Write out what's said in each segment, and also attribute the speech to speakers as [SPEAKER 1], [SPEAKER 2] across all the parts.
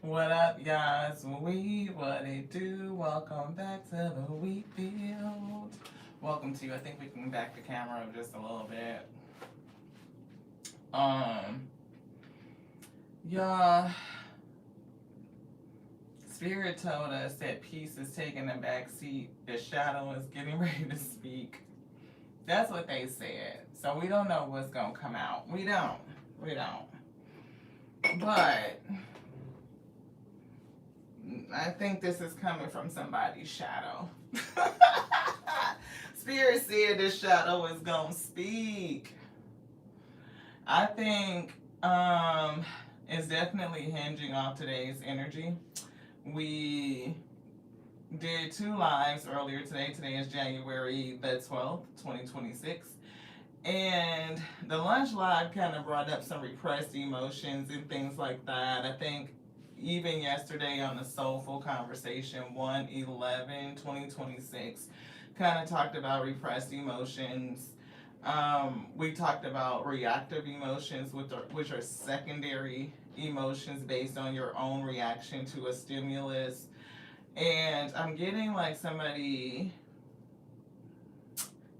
[SPEAKER 1] What up, guys? What it do? Welcome back to the wheat field. Welcome to. I think we can back the camera up just a little bit. Um, y'all. Spirit told us that peace is taking a back seat. The shadow is getting ready to speak. That's what they said. So we don't know what's gonna come out. We don't. But I think this is coming from somebody's shadow. Spirit said the shadow is gonna speak. I think it's definitely hinging off today's energy. We did 2 lives earlier today. Today is January the 12th, 2026. And the lunch live kind of brought up some repressed emotions and things like that. I think even yesterday on the Soulful Conversation 1.11.2026 kind of talked about repressed emotions. We talked about reactive emotions, which are secondary emotions based on your own reaction to a stimulus. And I'm getting like somebody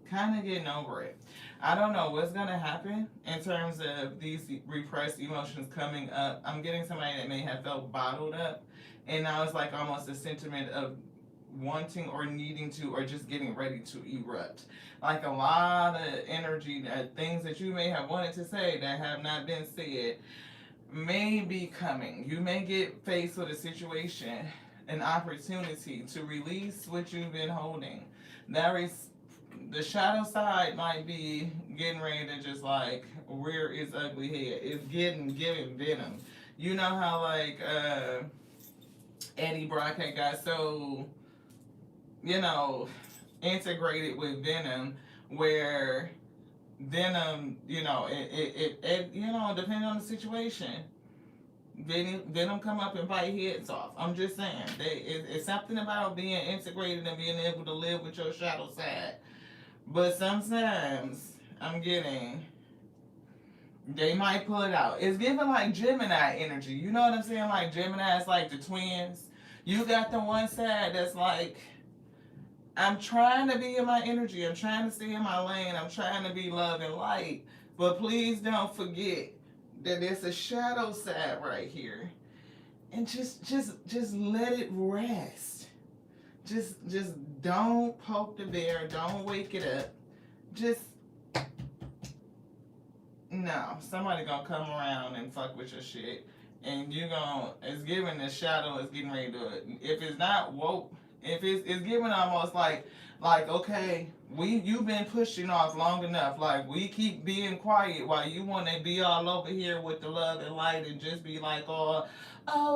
[SPEAKER 1] kind of getting over it. I don't know what's going to happen in terms of these repressed emotions coming up. I'm getting somebody that may have felt bottled up, and now it's like almost a sentiment of wanting or needing to or just getting ready to erupt. Like a lot of energy, things that you may have wanted to say that have not been said may be coming. You may get faced with a situation, an opportunity to release what you've been holding. The shadow side might be getting ready to just like rear its ugly head. It's giving venom. You know how like Eddie Brock had got so, integrated with Venom, where Venom, it depending on the situation, Venom come up and bite heads off. I'm just saying, it's something about being integrated and being able to live with your shadow side. But sometimes I'm getting, they might pull it out. It's giving like Gemini energy. You know what I'm saying? Like Gemini is like the twins. You got the one side that's like, I'm trying to be in my energy. I'm trying to stay in my lane. I'm trying to be love and light. But please don't forget that there's a shadow side right here. And just let it rest. Just don't poke the bear. Don't wake it up. Just no. Somebody gonna come around and fuck with your shit, and it's giving the shadow is getting ready to do it. If it's not woke, if it's giving almost like okay, you've been pushing off long enough. Like we keep being quiet while you want to be all over here with the love and light and just be like, oh,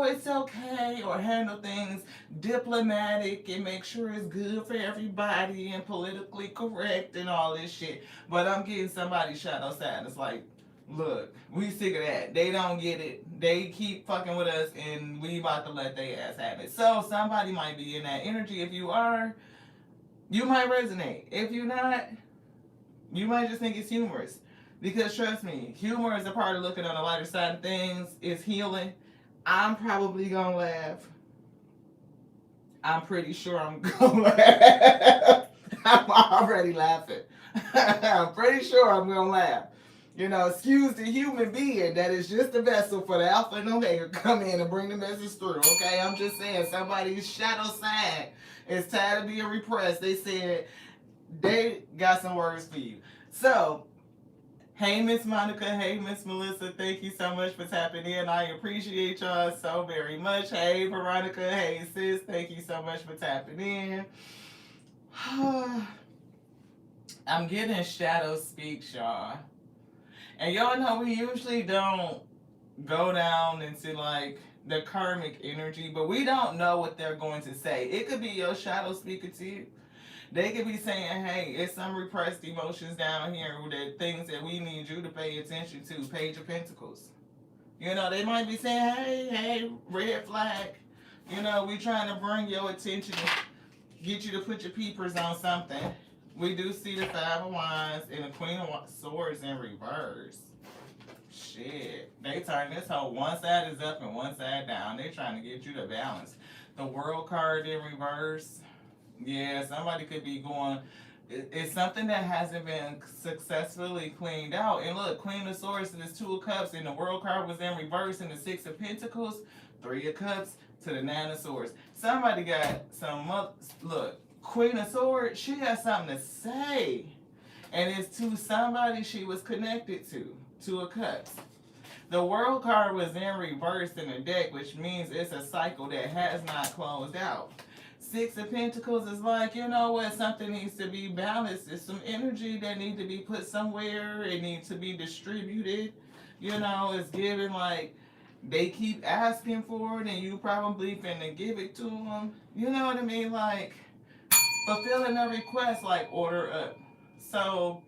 [SPEAKER 1] it's okay, or handle things diplomatic and make sure it's good for everybody and politically correct and all this shit. But I'm getting somebody's shadow side. It's like, look, we sick of that. They don't get it. They keep fucking with us, and we about to let their ass have it. So somebody might be in that energy. If you are, you might resonate. If you're not, you might just think it's humorous. Because trust me, humor is a part of looking on the lighter side of things. It's healing. I'm probably gonna laugh. I'm pretty sure I'm gonna laugh. I'm already laughing. I'm pretty sure I'm gonna laugh. Excuse the human being that is just a vessel for the Alpha and Omega come in and bring the message through, okay? I'm just saying, somebody's shadow side is tired of being repressed. They said they got some words for you. So, hey, Miss Monica. Hey, Miss Melissa. Thank you so much for tapping in. I appreciate y'all so very much. Hey, Veronica. Hey, sis. Thank you so much for tapping in. I'm getting shadow speaks, y'all. And y'all know we usually don't go down into like the karmic energy, but we don't know what they're going to say. It could be your shadow speaking to you. They could be saying, hey, it's some repressed emotions down here, that things that we need you to pay attention to. Page of Pentacles. They might be saying, hey, red flag. We trying to bring your attention, get you to put your peepers on something. We do see the Five of Wands and the Queen of Swords in reverse. Shit. They turn this whole one side is up and one side down. They trying to get you to balance. The world card in reverse. Yeah, somebody could be going. It's something that hasn't been successfully cleaned out. And look, Queen of Swords is Two of Cups, and the World card was in reverse, and the Six of Pentacles, Three of Cups to the Nine of Swords. Somebody got some. Look, Queen of Swords, she has something to say, and it's to somebody she was connected to. Two of Cups. The World card was in reverse in the deck, which means it's a cycle that has not closed out. Six of Pentacles is like, you know what, something needs to be balanced. There's some energy that needs to be put somewhere. It needs to be distributed. You know, it's given like they keep asking for it and you probably finna give it to them. You know what I mean? Like, fulfilling a request, like order up. So,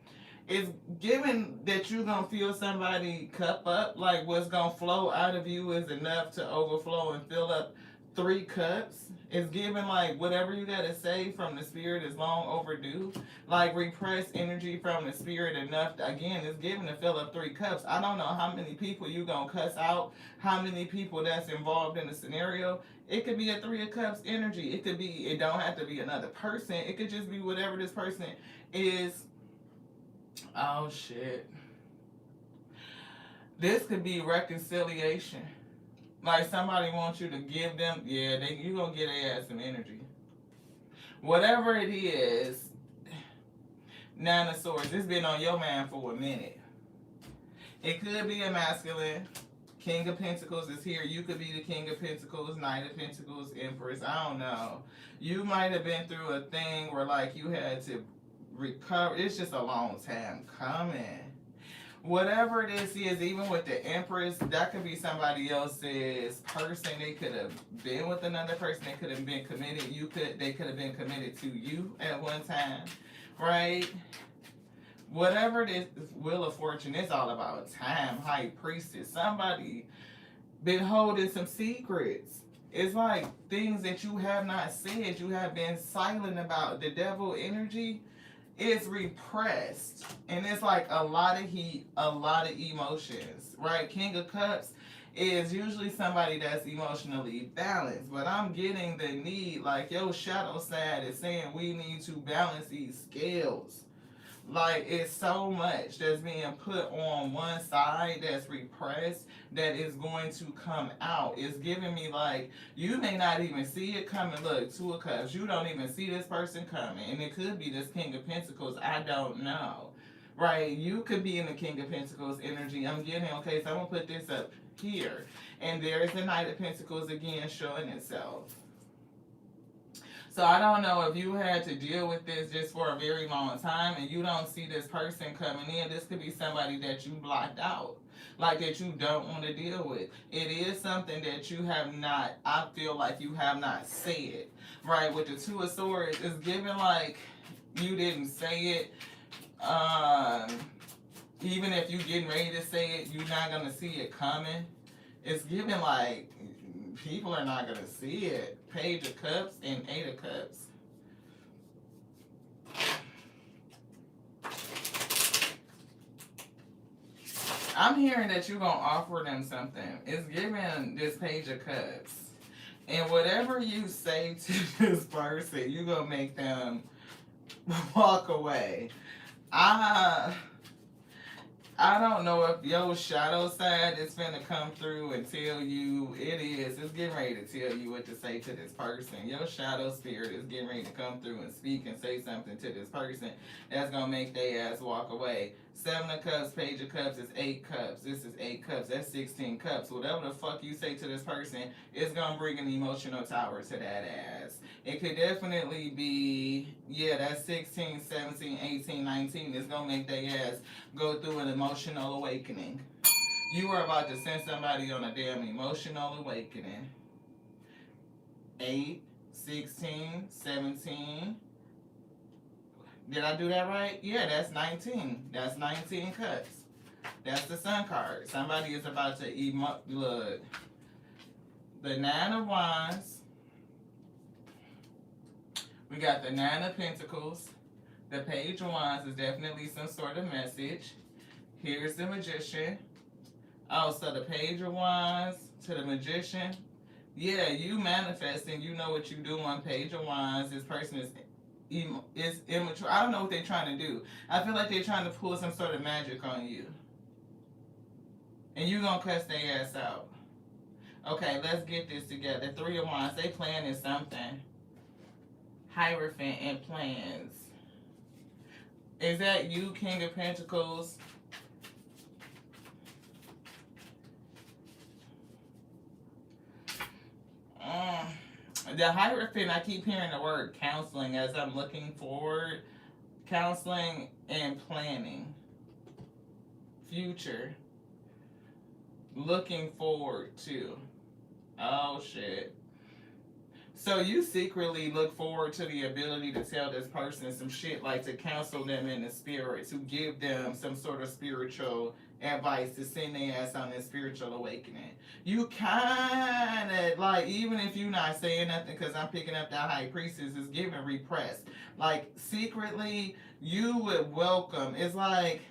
[SPEAKER 1] it's given that you're gonna feel somebody cup up, like what's gonna flow out of you is enough to overflow and fill up 3 cups. It's given like whatever you gotta say from the spirit is long overdue. Like repressed energy from the spirit enough to, again, it's given to fill up 3 cups. I don't know how many people you gonna cuss out, how many people that's involved in the scenario. It could be a 3 of Cups energy. It could be, it don't have to be another person. It could just be whatever this person is. Oh shit. This could be reconciliation. Like somebody wants you to give them, yeah, you gonna get their ass some energy. Whatever it is, Nine of Swords, it's been on your man for a minute. It could be a masculine. King of Pentacles is here. You could be the King of Pentacles, Knight of Pentacles, Empress. I don't know. You might have been through a thing where like you had to recover. It's just a long time coming. Whatever this is, even with the Empress, that could be somebody else's person. They could have been with another person. They could have been committed. They could have been committed to you at one time, right? Whatever this Wheel of Fortune, it's all about time. High Priestess, somebody been holding some secrets. It's like things that you have not said, you have been silent about. The devil energy is repressed, and it's like a lot of heat, a lot of emotions, right? King of Cups is usually somebody that's emotionally balanced, but I'm getting the need, like your shadow side is saying we need to balance these scales. Like, it's so much that's being put on one side that's repressed that is going to come out. It's giving me like, you may not even see it coming. Look, Two of Cups, you don't even see this person coming. And it could be this King of Pentacles, I don't know. Right? You could be in the King of Pentacles energy. I'm getting, okay, so I'm going to put this up here. And there's the Knight of Pentacles again showing itself. So I don't know if you had to deal with this just for a very long time and you don't see this person coming in. This could be somebody that you blocked out, like that you don't want to deal with. It is something that you have not, I feel like you have not said, right? With the Two of Swords, it's given like you didn't say it. Even if you getting ready to say it, you're not going to see it coming. It's given like people are not going to see it. Page of Cups and Eight of Cups. I'm hearing that you're going to offer them something. It's giving this Page of Cups. And whatever you say to this person, you're going to make them walk away. I don't know if your shadow side is finna come through and tell you it is. It's getting ready to tell you what to say to this person. Your shadow spirit is getting ready to come through and speak and say something to this person that's gonna make their ass walk away. Seven of Cups, Page of Cups is 8 cups. This is 8 cups. That's 16 cups. Whatever the fuck you say to this person, it's gonna bring an emotional tower to that ass. It could definitely be, yeah, that's 16, 17, 18, 19. It's gonna make their ass go through an emotional awakening. You are about to send somebody on a damn emotional awakening. 8, 16, 17. Did I do that right? Yeah, that's 19. That's 19 cups. That's the Sun card. Somebody is about to look. The 9 of Wands. We got the 9 of Pentacles. The Page of Wands is definitely some sort of message. Here's the Magician. Oh, so the Page of Wands to the Magician. Yeah, you manifesting. You know what you do on Page of Wands. This person is immature. I don't know what they're trying to do. I feel like they're trying to pull some sort of magic on you, and you gonna cuss their ass out. Okay, let's get this together. Three of Wands. They planning something. Hierophant and plans. Is that you, King of Pentacles? Mm. The Hierophant, I keep hearing the word counseling as I'm looking forward. Counseling and planning. Future. Looking forward to. Oh, shit. So you secretly look forward to the ability to tell this person some shit, like to counsel them in the spirit, to give them some sort of spiritual advice, to send their ass on their spiritual awakening. You kind of, like, even if you're not saying nothing, because I'm picking up that High Priestess is giving repressed. Like, secretly, you would welcome. It's like,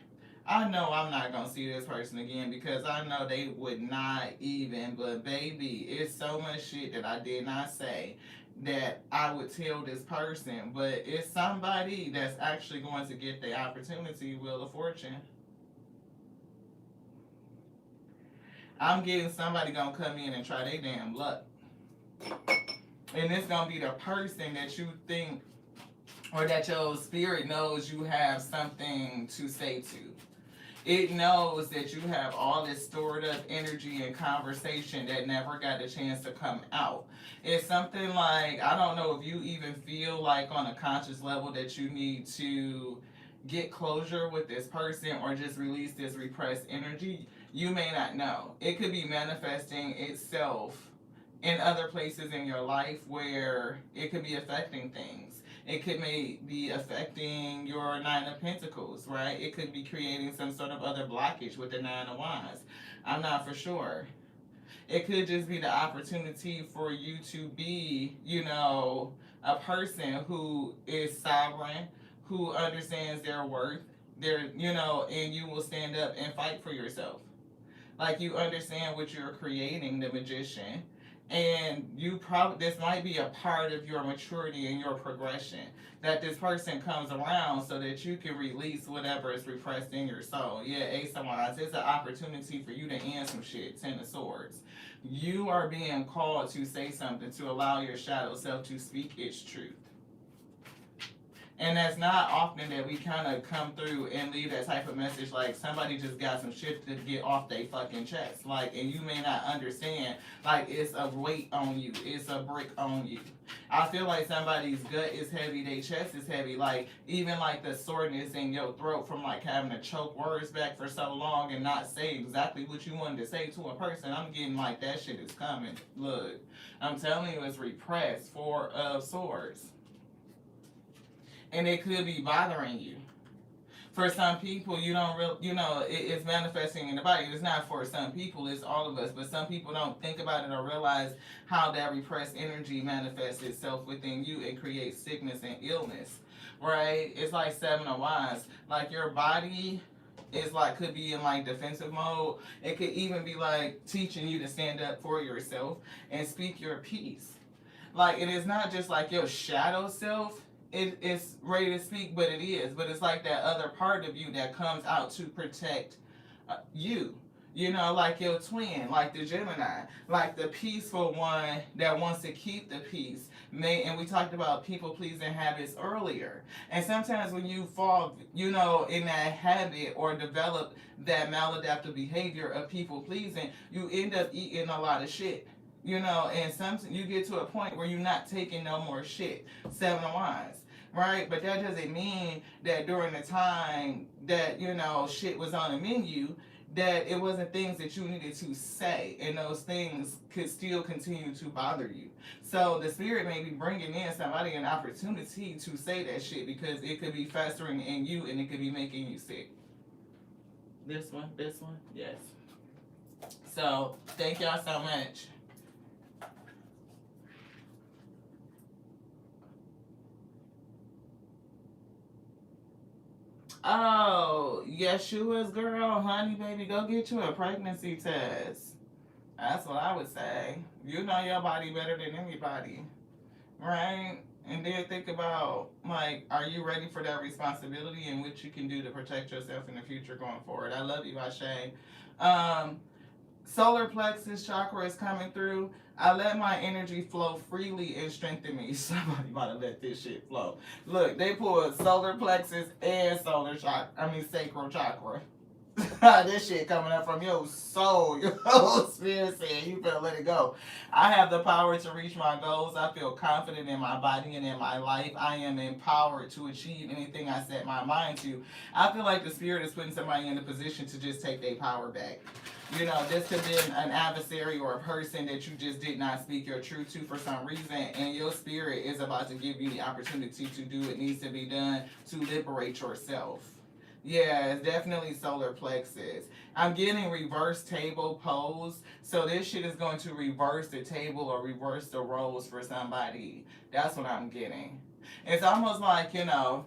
[SPEAKER 1] I know I'm not gonna see this person again because I know they would not even, but baby, it's so much shit that I did not say that I would tell this person, but it's somebody that's actually going to get the opportunity, Wheel of Fortune. I'm getting somebody gonna come in and try their damn luck. And it's gonna be the person that you think or that your spirit knows you have something to say to. It knows that you have all this stored up energy and conversation that never got a chance to come out. It's something like, I don't know if you even feel like on a conscious level that you need to get closure with this person or just release this repressed energy. You may not know. It could be manifesting itself in other places in your life where it could be affecting things. It could be affecting your Nine of Pentacles, right? It could be creating some sort of other blockage with the Nine of Wands. I'm not for sure. It could just be the opportunity for you to be, a person who is sovereign, who understands their worth, and you will stand up and fight for yourself. Like you understand what you're creating, the Magician, and this might be a part of your maturity and your progression, that this person comes around so that you can release whatever is repressed in your soul. Yeah, Ace of Wands, it's an opportunity for you to end some shit. Ten of Swords, you are being called to say something, to allow your shadow self to speak its truth. And that's not often that we kind of come through and leave that type of message, like somebody just got some shit to get off their fucking chest. Like, and you may not understand, like it's a weight on you, it's a brick on you. I feel like somebody's gut is heavy, their chest is heavy, like even like the soreness in your throat from like having to choke words back for so long and not say exactly what you wanted to say to a person. I'm getting like that shit is coming. Look, I'm telling you, it's repressed. Four of Swords. And it could be bothering you. For some people, you don't it's manifesting in the body. It's not for some people, it's all of us. But some people don't think about it or realize how that repressed energy manifests itself within you and creates sickness and illness, right? It's like Seven of Wands. Like your body is like, could be in like defensive mode. It could even be like teaching you to stand up for yourself and speak your piece. Like, it is not just like your shadow self. It's ready to speak, but it is. But it's like that other part of you that comes out to protect you. Like your twin, like the Gemini, like the peaceful one that wants to keep the peace. And we talked about people-pleasing habits earlier. And sometimes when you fall, in that habit or develop that maladaptive behavior of people-pleasing, you end up eating a lot of shit. And sometimes you get to a point where you're not taking no more shit. Seven of Wands. Right? But that doesn't mean that during the time that, shit was on the menu, that it wasn't things that you needed to say, and those things could still continue to bother you. So the spirit may be bringing in somebody an opportunity to say that shit because it could be festering in you and it could be making you sick. This one, yes. So thank y'all so much. Oh, Yeshua's girl, honey, baby, go get you a pregnancy test. That's what I would say. You know your body better than anybody, right? And then think about, like, are you ready for that responsibility and what you can do to protect yourself in the future going forward? I love you, Ashe. Um, Solar plexus chakra is coming through. I let my energy flow freely and strengthen me. Somebody about to let this shit flow. Look, they pulled solar plexus and solar chakra. I mean sacral chakra. This shit coming up from your soul, your whole spirit saying you better let it go. I have the power to reach my goals. I feel confident in my body and in my life. I am empowered to achieve anything I set my mind to. I feel like the spirit is putting somebody in a position to just take their power back. You know, this could be an adversary or a person that you just did not speak your truth to for some reason, and your spirit is about to give you the opportunity to do what needs to be done to liberate yourself. Yeah, it's definitely solar plexus. I'm getting reverse table pose. So this shit is going to reverse the table or reverse the roles for somebody. That's what I'm getting. It's almost like, you know,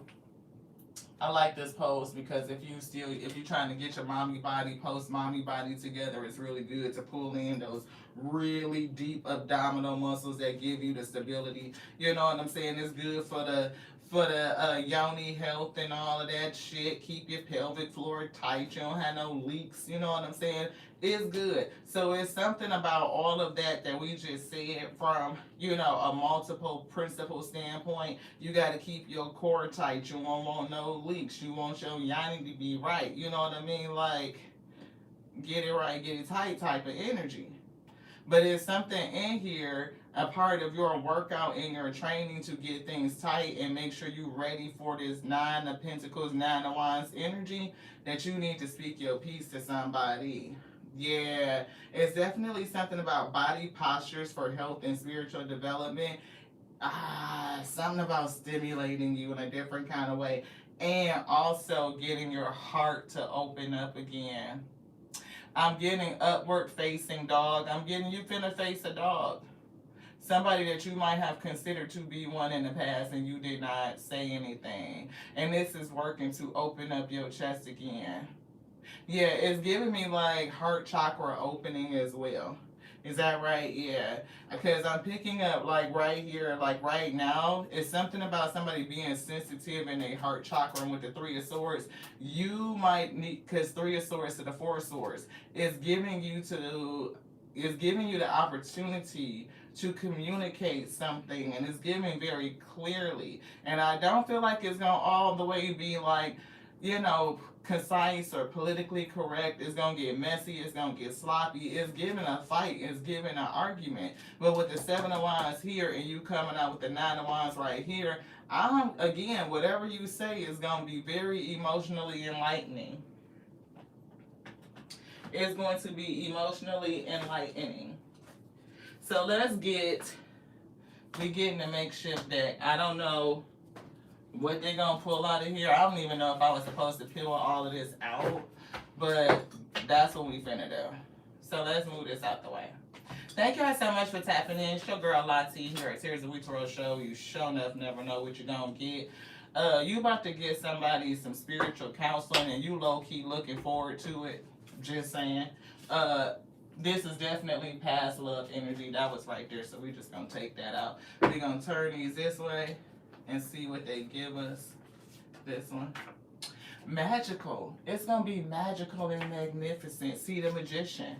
[SPEAKER 1] I like this pose because if you're trying to get your mommy body, post mommy body together, it's really good to pull in those really deep abdominal muscles that give you the stability. You know what I'm saying? It's good for the yoni health and all of that shit. Keep your pelvic floor tight. You don't have no leaks. You know what I'm saying? It's good. So it's something about all of that that we just said from, you know, a multiple principle standpoint. You got to keep your core tight. You won't want no leaks. You want your yoni to be right. You know what I mean? Like, get it right, get it tight type of energy. But it's something in here, a part of your workout and your training to get things tight and make sure you're ready for this 9 of Pentacles, 9 of Wands energy, that you need to speak your piece to somebody. Yeah, it's definitely something about body postures for health and spiritual development. Something about stimulating you in a different kind of way. And also getting your heart to open up again. I'm getting upward facing dog. I'm getting you finna face a dog. Somebody that you might have considered to be one in the past and you did not say anything. And this is working to open up your chest again. Yeah, it's giving me like heart chakra opening as well. Is that right? Yeah. Because I'm picking up like right here, like right now, it's something about somebody being sensitive in a heart chakra. And with the 3 of Swords, you might need, because 3 of Swords to the 4 of Swords is giving you the opportunity to communicate something, and it's giving very clearly. And I don't feel like it's gonna all the way be like, you know, concise or politically correct. It's gonna get messy, it's gonna get sloppy, it's giving a fight, it's giving an argument. But with the 7 of Wands here and you coming out with the 9 of Wands right here, again, whatever you say is gonna be very emotionally enlightening. It's going to be emotionally enlightening. So we getting a makeshift deck. I don't know what they're gonna pull out of here. I don't even know if I was supposed to peel all of this out, but that's what we finna do. So let's move this out the way. Thank you guys so much for tapping in. It's your girl Lottie here at Tears of Week Tarot Show. You sure enough never know what you're gonna get. You about to get somebody some spiritual counseling and you low-key looking forward to it. Just saying. This is definitely past love energy. That was right there, so we're just gonna take that out. We're gonna turn these this way and see what they give us. This one. Magical. It's going to be magical and magnificent. See the Magician,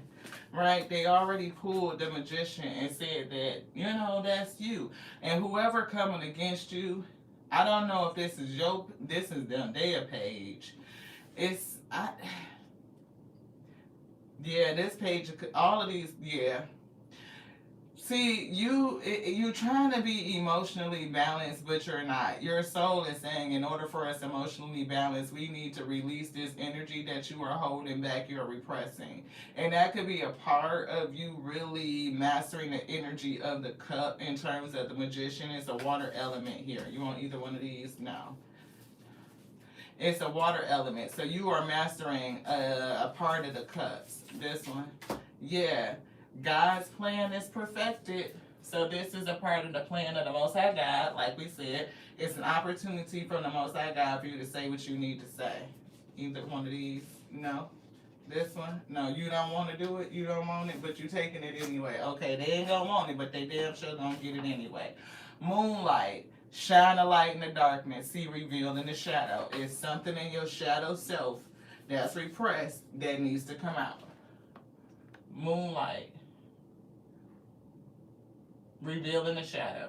[SPEAKER 1] right? They already pulled the Magician and said that, you know, that's you. And whoever coming against you, I don't know if this is their page. Yeah, this page, all of these, yeah. See, you trying to be emotionally balanced, but you're not. Your soul is saying, in order for us emotionally balanced, we need to release this energy that you are holding back, you're repressing. And that could be a part of you really mastering the energy of the cup in terms of the Magician. It's a water element here. You want either one of these? No. It's a water element. So you are mastering a part of the cups. This one. Yeah. God's plan is perfected. So this is a part of the plan of the Most High God. Like we said, it's an opportunity from the Most High God for you to say what you need to say. Either one of these. No. This one? No, you don't want to do it. You don't want it, but you taking it anyway. Okay, they ain't gonna want it, but they damn sure gonna get it anyway. Moonlight. Shine a light in the darkness. See revealed in the shadow. It's something in your shadow self that's repressed that needs to come out. Moonlight. Revealed in the shadow.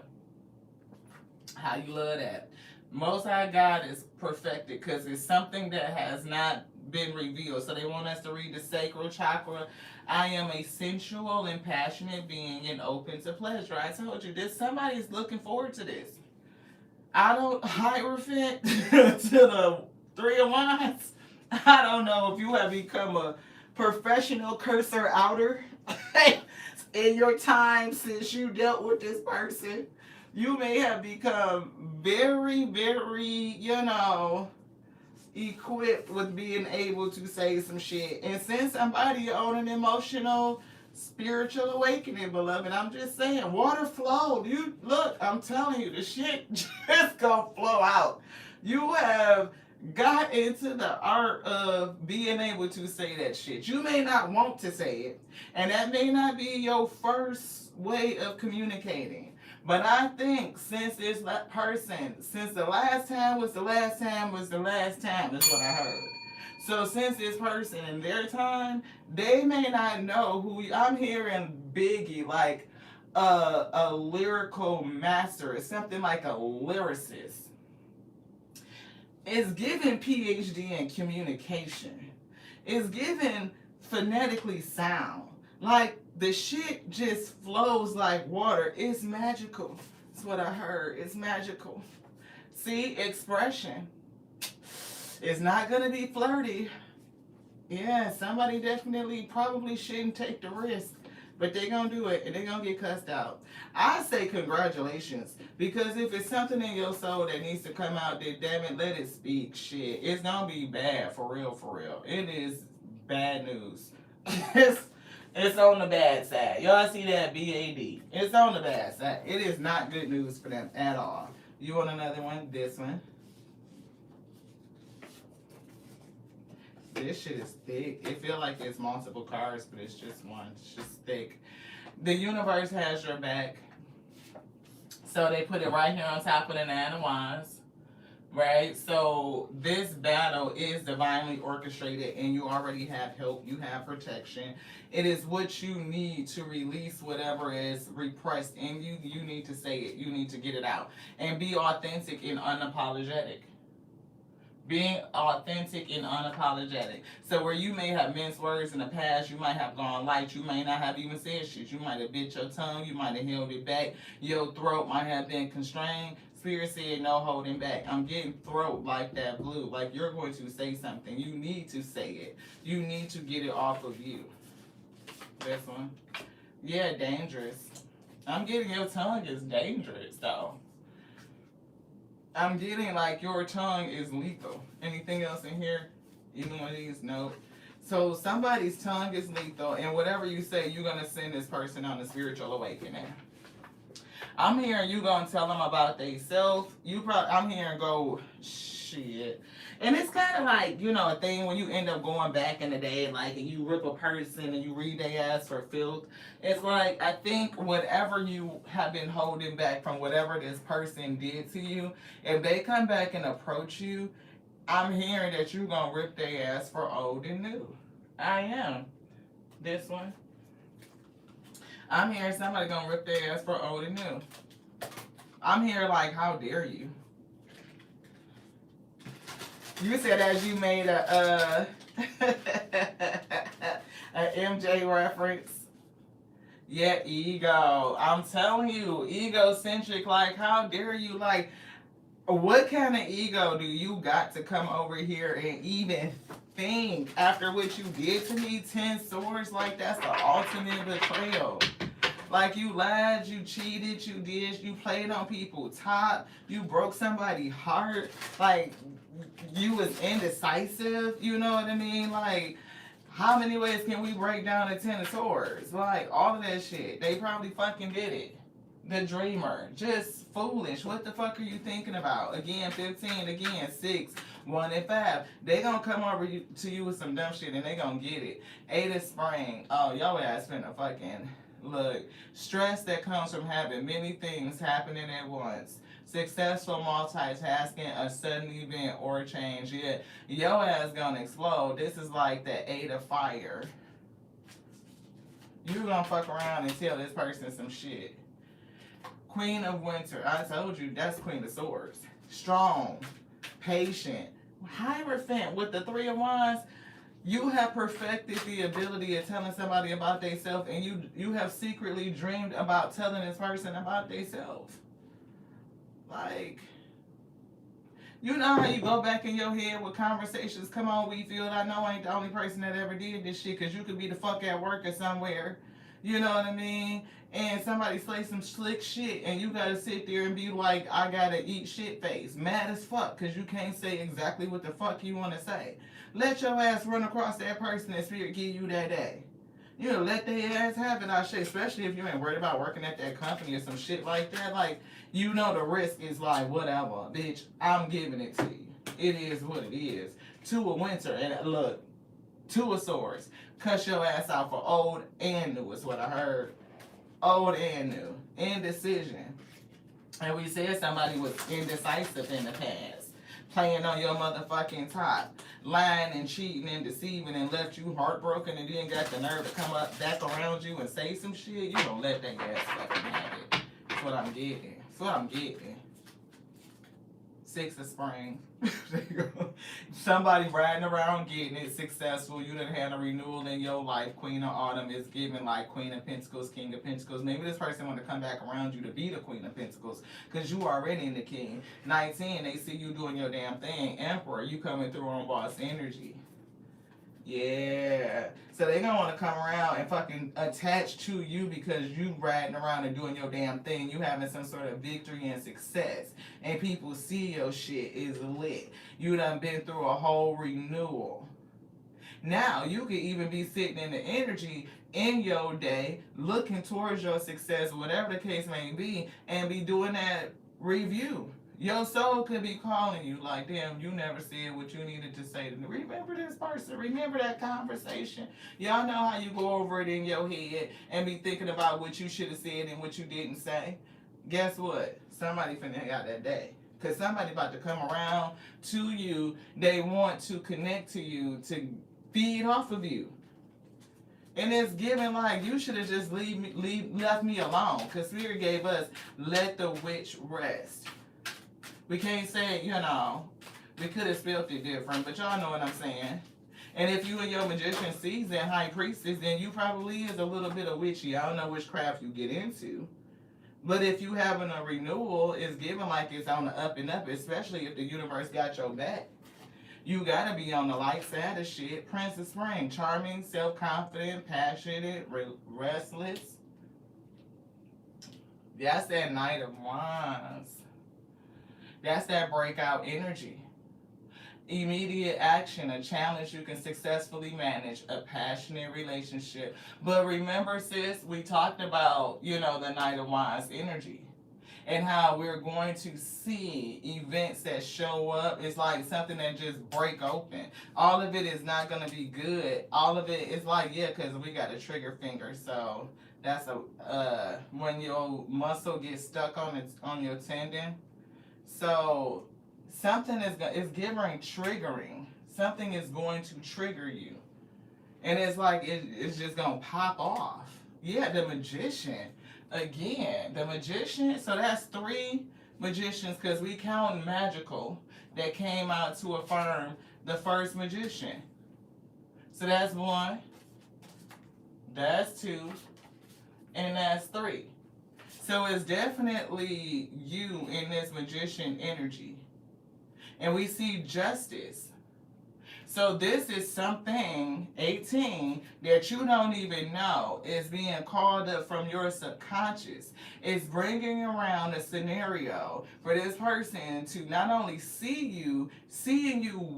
[SPEAKER 1] How you love that. Most High God is perfected because it's something that has not been revealed. So they want us to read the sacral chakra. I am a sensual and passionate being and open to pleasure. I told you this. Somebody's looking forward to this. I don't hierophant to the Three of Wands. I don't know if you have become a professional cursor outer in your time since you dealt with this person. You may have become very, very, equipped with being able to say some shit and send somebody on an emotional, spiritual awakening, beloved. I'm just saying, water flowed. You look, I'm telling you, the shit just gonna flow out. You have got into the art of being able to say that shit. You may not want to say it, and that may not be your first way of communicating. But I think since this person, since the last time was the last time was the last time, is what I heard. So since this person in their time, they may not know who I'm hearing Biggie like a lyrical master, something like a lyricist. It's given PhD in communication. It's given phonetically sound. Like the shit just flows like water. It's magical. That's what I heard. It's magical. See, expression. It's not gonna be flirty. Yeah, somebody definitely probably shouldn't take the risk. But they're gonna do it and they're gonna get cussed out. I say congratulations. Because if it's something in your soul that needs to come out, then damn it, let it speak. Shit. It's gonna be bad, for real, for real. It is bad news. It's on the bad side. Y'all see that? BAD. It's on the bad side. It is not good news for them at all. You want another one? This one. This shit is thick. It feels like it's multiple cards, but it's just one. It's just thick. The universe has your back. So they put it right here on top of the Nine of Wands. Right? So this battle is divinely orchestrated and you already have help. You have protection. It is what you need to release whatever is repressed in you. You need to say it. You need to get it out. And be authentic and unapologetic. Being authentic and unapologetic. So where you may have minced words in the past, you might have gone light, you may not have even said shit. You might have bit your tongue, you might have held it back. Your throat might have been constrained. Spirit said no holding back. I'm getting throat like that blue. Like you're going to say something. You need to say it. You need to get it off of you. This one. Yeah, dangerous. I'm getting your tongue is dangerous though. I'm getting like your tongue is lethal. Anything else in here? Even one of these? Nope. So somebody's tongue is lethal, and whatever you say, you're gonna send this person on a spiritual awakening. I'm hearing you gonna tell them about themselves. I'm hearing go shit. And it's kind of like, a thing when you end up going back in the day, like, and you rip a person and you read their ass for filth. It's like, I think whatever you have been holding back from whatever this person did to you, if they come back and approach you, I'm hearing that you're going to rip their ass for old and new. I am. This one. I'm hearing somebody going to rip their ass for old and new. I'm hearing like, how dare you? You said as you made a MJ reference. Yeah, ego. I'm telling you, egocentric. Like, how dare you? Like, what kind of ego do you got to come over here and even think after what you did to me? 10 swords, like that's the ultimate betrayal. Like you lied, you cheated, you played on people's top, you broke somebody's heart, like you was indecisive, you know what I mean? Like, how many ways can we break down a 10 of swords? Like, all of that shit. They probably fucking did it. The dreamer. Just foolish. What the fuck are you thinking about? Again, 15. Again, 6. 1 and 5. They gonna come over to you with some dumb shit and they gonna get it. 8 is spring. Oh, y'all ass finna fucking look. Stress that comes from having many things happening at once. Successful multitasking, a sudden event or change. Yeah, your ass gonna explode. This is like the 8 of fire. You gonna fuck around and tell this person some shit. Queen of Winter. I told you that's Queen of Swords. Strong, patient, Hierophant with the 3 of Wands. You have perfected the ability of telling somebody about themselves, and you have secretly dreamed about telling this person about themselves. Like, you know how you go back in your head with conversations, come on, Wheatfield, I know I ain't the only person that ever did this shit, because you could be the fuck at work or somewhere, you know what I mean? And somebody say some slick shit, and you gotta sit there and be like, I gotta eat shit face. Mad as fuck, because you can't say exactly what the fuck you want to say. Let your ass run across that person and spirit give you that day. You know, let their ass have it, I shit, especially if you ain't worried about working at that company or some shit like that. Like, you know the risk is like, whatever, bitch, I'm giving it to you. It is what it is. 2 of Winter, and look, 2 of Swords. Cuss your ass out for old and new is what I heard. Old and new. Indecision. And we said somebody was indecisive in the past. Playing on your motherfucking top. Lying and cheating and deceiving and left you heartbroken and then got the nerve to come up back around you and say some shit. You don't let that ass fucking have it. That's what I'm getting. That's what I'm getting. 6 of Spring. There you go. Somebody riding around getting it successful. You done had a renewal in your life. Queen of Autumn is giving like Queen of Pentacles, King of Pentacles. Maybe this person want to come back around you to be the Queen of Pentacles because you already in the King. 19, they see you doing your damn thing. Emperor, you coming through on boss energy. Yeah. So they gonna want to come around and fucking attach to you because you riding around and doing your damn thing. You having some sort of victory and success. And people see your shit is lit. You done been through a whole renewal. Now, you could even be sitting in the energy in your day, looking towards your success, whatever the case may be, and be doing that review. Your soul could be calling you like, damn, you never said what you needed to say. Remember this person. Remember that conversation. Y'all know how you go over it in your head and be thinking about what you should have said and what you didn't say. Guess what? Somebody finna have that day. Because somebody about to come around to you. They want to connect to you, to feed off of you. And it's given like, you should have just left me alone. Because Spirit gave us, let the witch rest. We can't say, you know, we could have spelled it different, but y'all know what I'm saying. And if you in your magician season, high priestess, then you probably is a little bit of witchy. I don't know which craft you get into. But if you having a renewal, it's given like it's on the up and up, especially if the universe got your back. You gotta be on the light side of shit. Prince of Spring, charming, self-confident, passionate, restless. That's that Knight of Wands. That's that breakout energy. Immediate action, a challenge you can successfully manage, a passionate relationship. But remember, sis, we talked about, you know, the Knight of Wands energy and how we're going to see events that show up. It's like something that just break open. All of it is not going to be good. All of it is like, yeah, because we got a trigger finger. So that's when your muscle gets stuck on your tendon. So something is giving triggering. Something is going to trigger you. And it's like it's just going to pop off. Yeah, the Magician. Again, the Magician. So that's 3 magicians because we count magical that came out to affirm the first magician. So that's 1. That's 2. And that's 3. So it's definitely you in this magician energy. And we see justice. So this is something, 18, that you don't even know is being called up from your subconscious. It's bringing around a scenario for this person to not only seeing you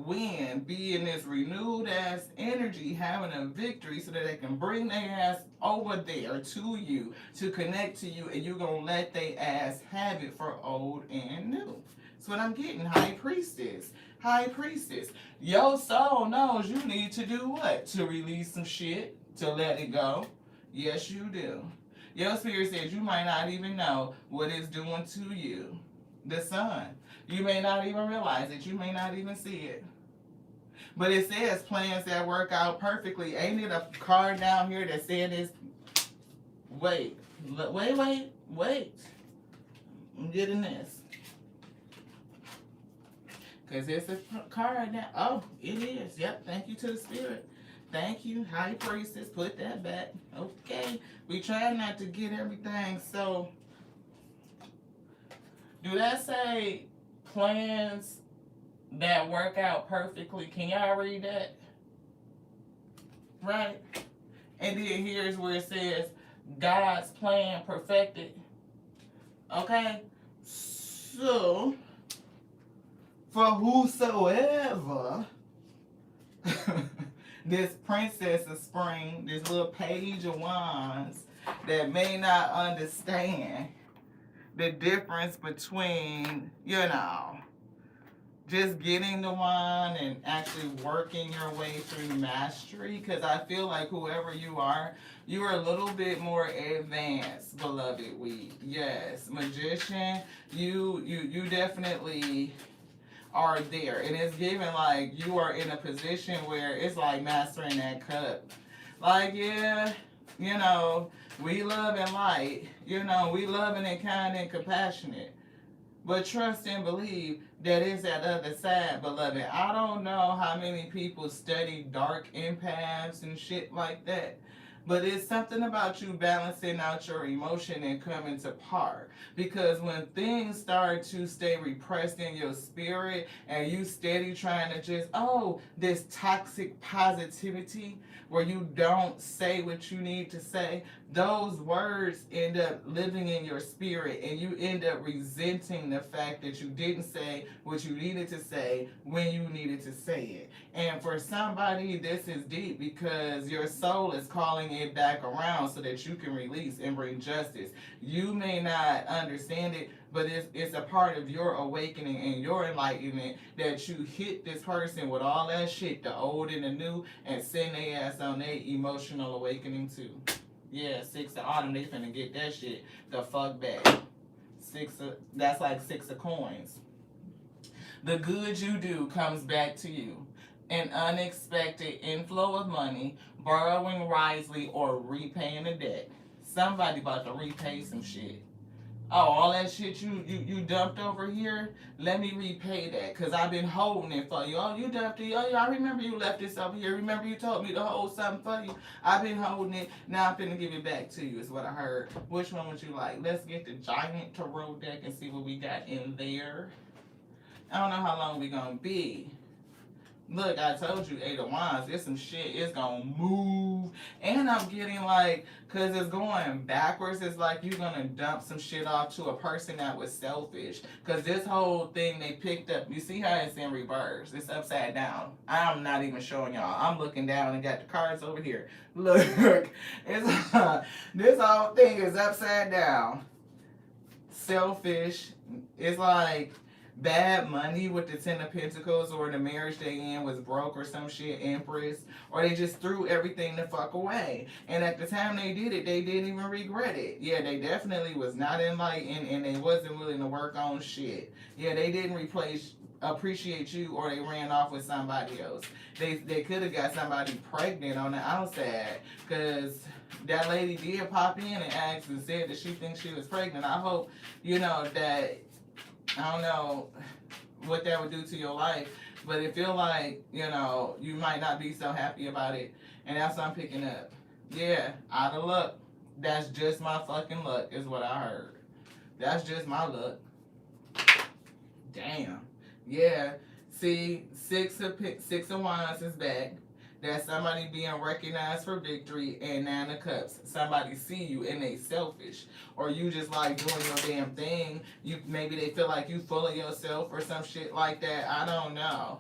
[SPEAKER 1] win, be in this renewed ass energy, having a victory so that they can bring their ass over there to you, to connect to you, and you're going to let their ass have it for old and new. That's what I'm getting, High Priestess. High Priestess. Your soul knows you need to do what? To release some shit, to let it go. Yes, you do. Your spirit says you might not even know what it's doing to you. The sun. You may not even realize it. You may not even see it. But it says plans that work out perfectly. Ain't it a card down here that said this? Wait. I'm getting this. Because it's a card now. Oh, it is. Yep. Thank you to the spirit. Thank you, High Priestess. Put that back. Okay. We try not to get everything. So, do that say plans that work out perfectly? Can y'all read that? Right? And then here's where it says God's plan perfected. Okay? So, for whosoever this Princess of Spring, this little Page of Wands that may not understand the difference between, just getting the wand and actually working your way through mastery. Because I feel like whoever you are a little bit more advanced, beloved weed. Yes, magician, you definitely are there. And it's given like you are in a position where it's like mastering that cup. Like, yeah, we love and light. We loving and kind and compassionate. But trust and believe that is that other side, beloved. I don't know how many people study dark empaths and shit like that. But it's something about you balancing out your emotion and coming to par. Because when things start to stay repressed in your spirit and you steady trying to just, this toxic positivity where you don't say what you need to say, those words end up living in your spirit and you end up resenting the fact that you didn't say what you needed to say when you needed to say it. And for somebody, this is deep because your soul is calling it back around so that you can release and bring justice. You may not understand it, but it's a part of your awakening and your enlightenment that you hit this person with all that shit, the old and the new, and send their ass on their emotional awakening too. Yeah, 6 of autumn, they finna get that shit the fuck back. That's like 6 of coins. The good you do comes back to you. An unexpected inflow of money, borrowing wisely, or repaying a debt. Somebody about to repay some shit. Oh, all that shit you dumped over here, let me repay that because I've been holding it for you. Oh, you dumped it. Oh, yeah, I remember you left this over here. Remember you told me to hold something for you. I've been holding it. Now I'm finna give it back to you is what I heard. Which one would you like? Let's get the giant tarot deck and see what we got in there. I don't know how long we gonna be. Look, I told you, 8 of Wands, there's some shit, it's gonna move. And I'm getting like, cause it's going backwards, it's like you're gonna dump some shit off to a person that was selfish. Cause this whole thing they picked up, you see how it's in reverse, it's upside down. I'm not even showing y'all, I'm looking down and got the cards over here. Look, it's this whole thing is upside down. Selfish, it's like, bad money with the 10 of Pentacles, or the marriage they in was broke or some shit, Empress, or they just threw everything the fuck away. And at the time they did it, they didn't even regret it. Yeah, they definitely was not enlightened and they wasn't willing to work on shit. Yeah, they didn't appreciate you, or they ran off with somebody else. They could have got somebody pregnant on the outside, because that lady did pop in and asked and said that she thinks she was pregnant. I hope, that I don't know what that would do to your life, but it feel like, you might not be so happy about it. And that's what I'm picking up. Yeah, out of luck. That's just my fucking luck is what I heard. That's just my luck. Damn. Yeah. See, six of wands is back. That's somebody being recognized for victory. And Nine of Cups, somebody see you and they selfish, or you just like doing your damn thing. You maybe they feel like you full of yourself or some shit like that. I don't know.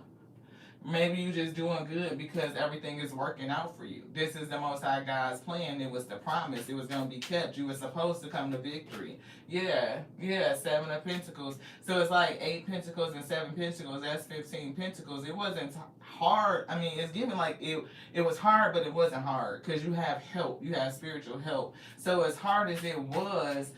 [SPEAKER 1] Maybe you just doing good because everything is working out for you. This is the Most High God's plan. It was the promise. It was going to be kept. You were supposed to come to victory. Yeah, Seven of Pentacles. So it's like 8 Pentacles and 7 Pentacles. That's 15 Pentacles. It wasn't hard. I mean, it's given like it was hard, but it wasn't hard because you have help. You have spiritual help. So as hard as it was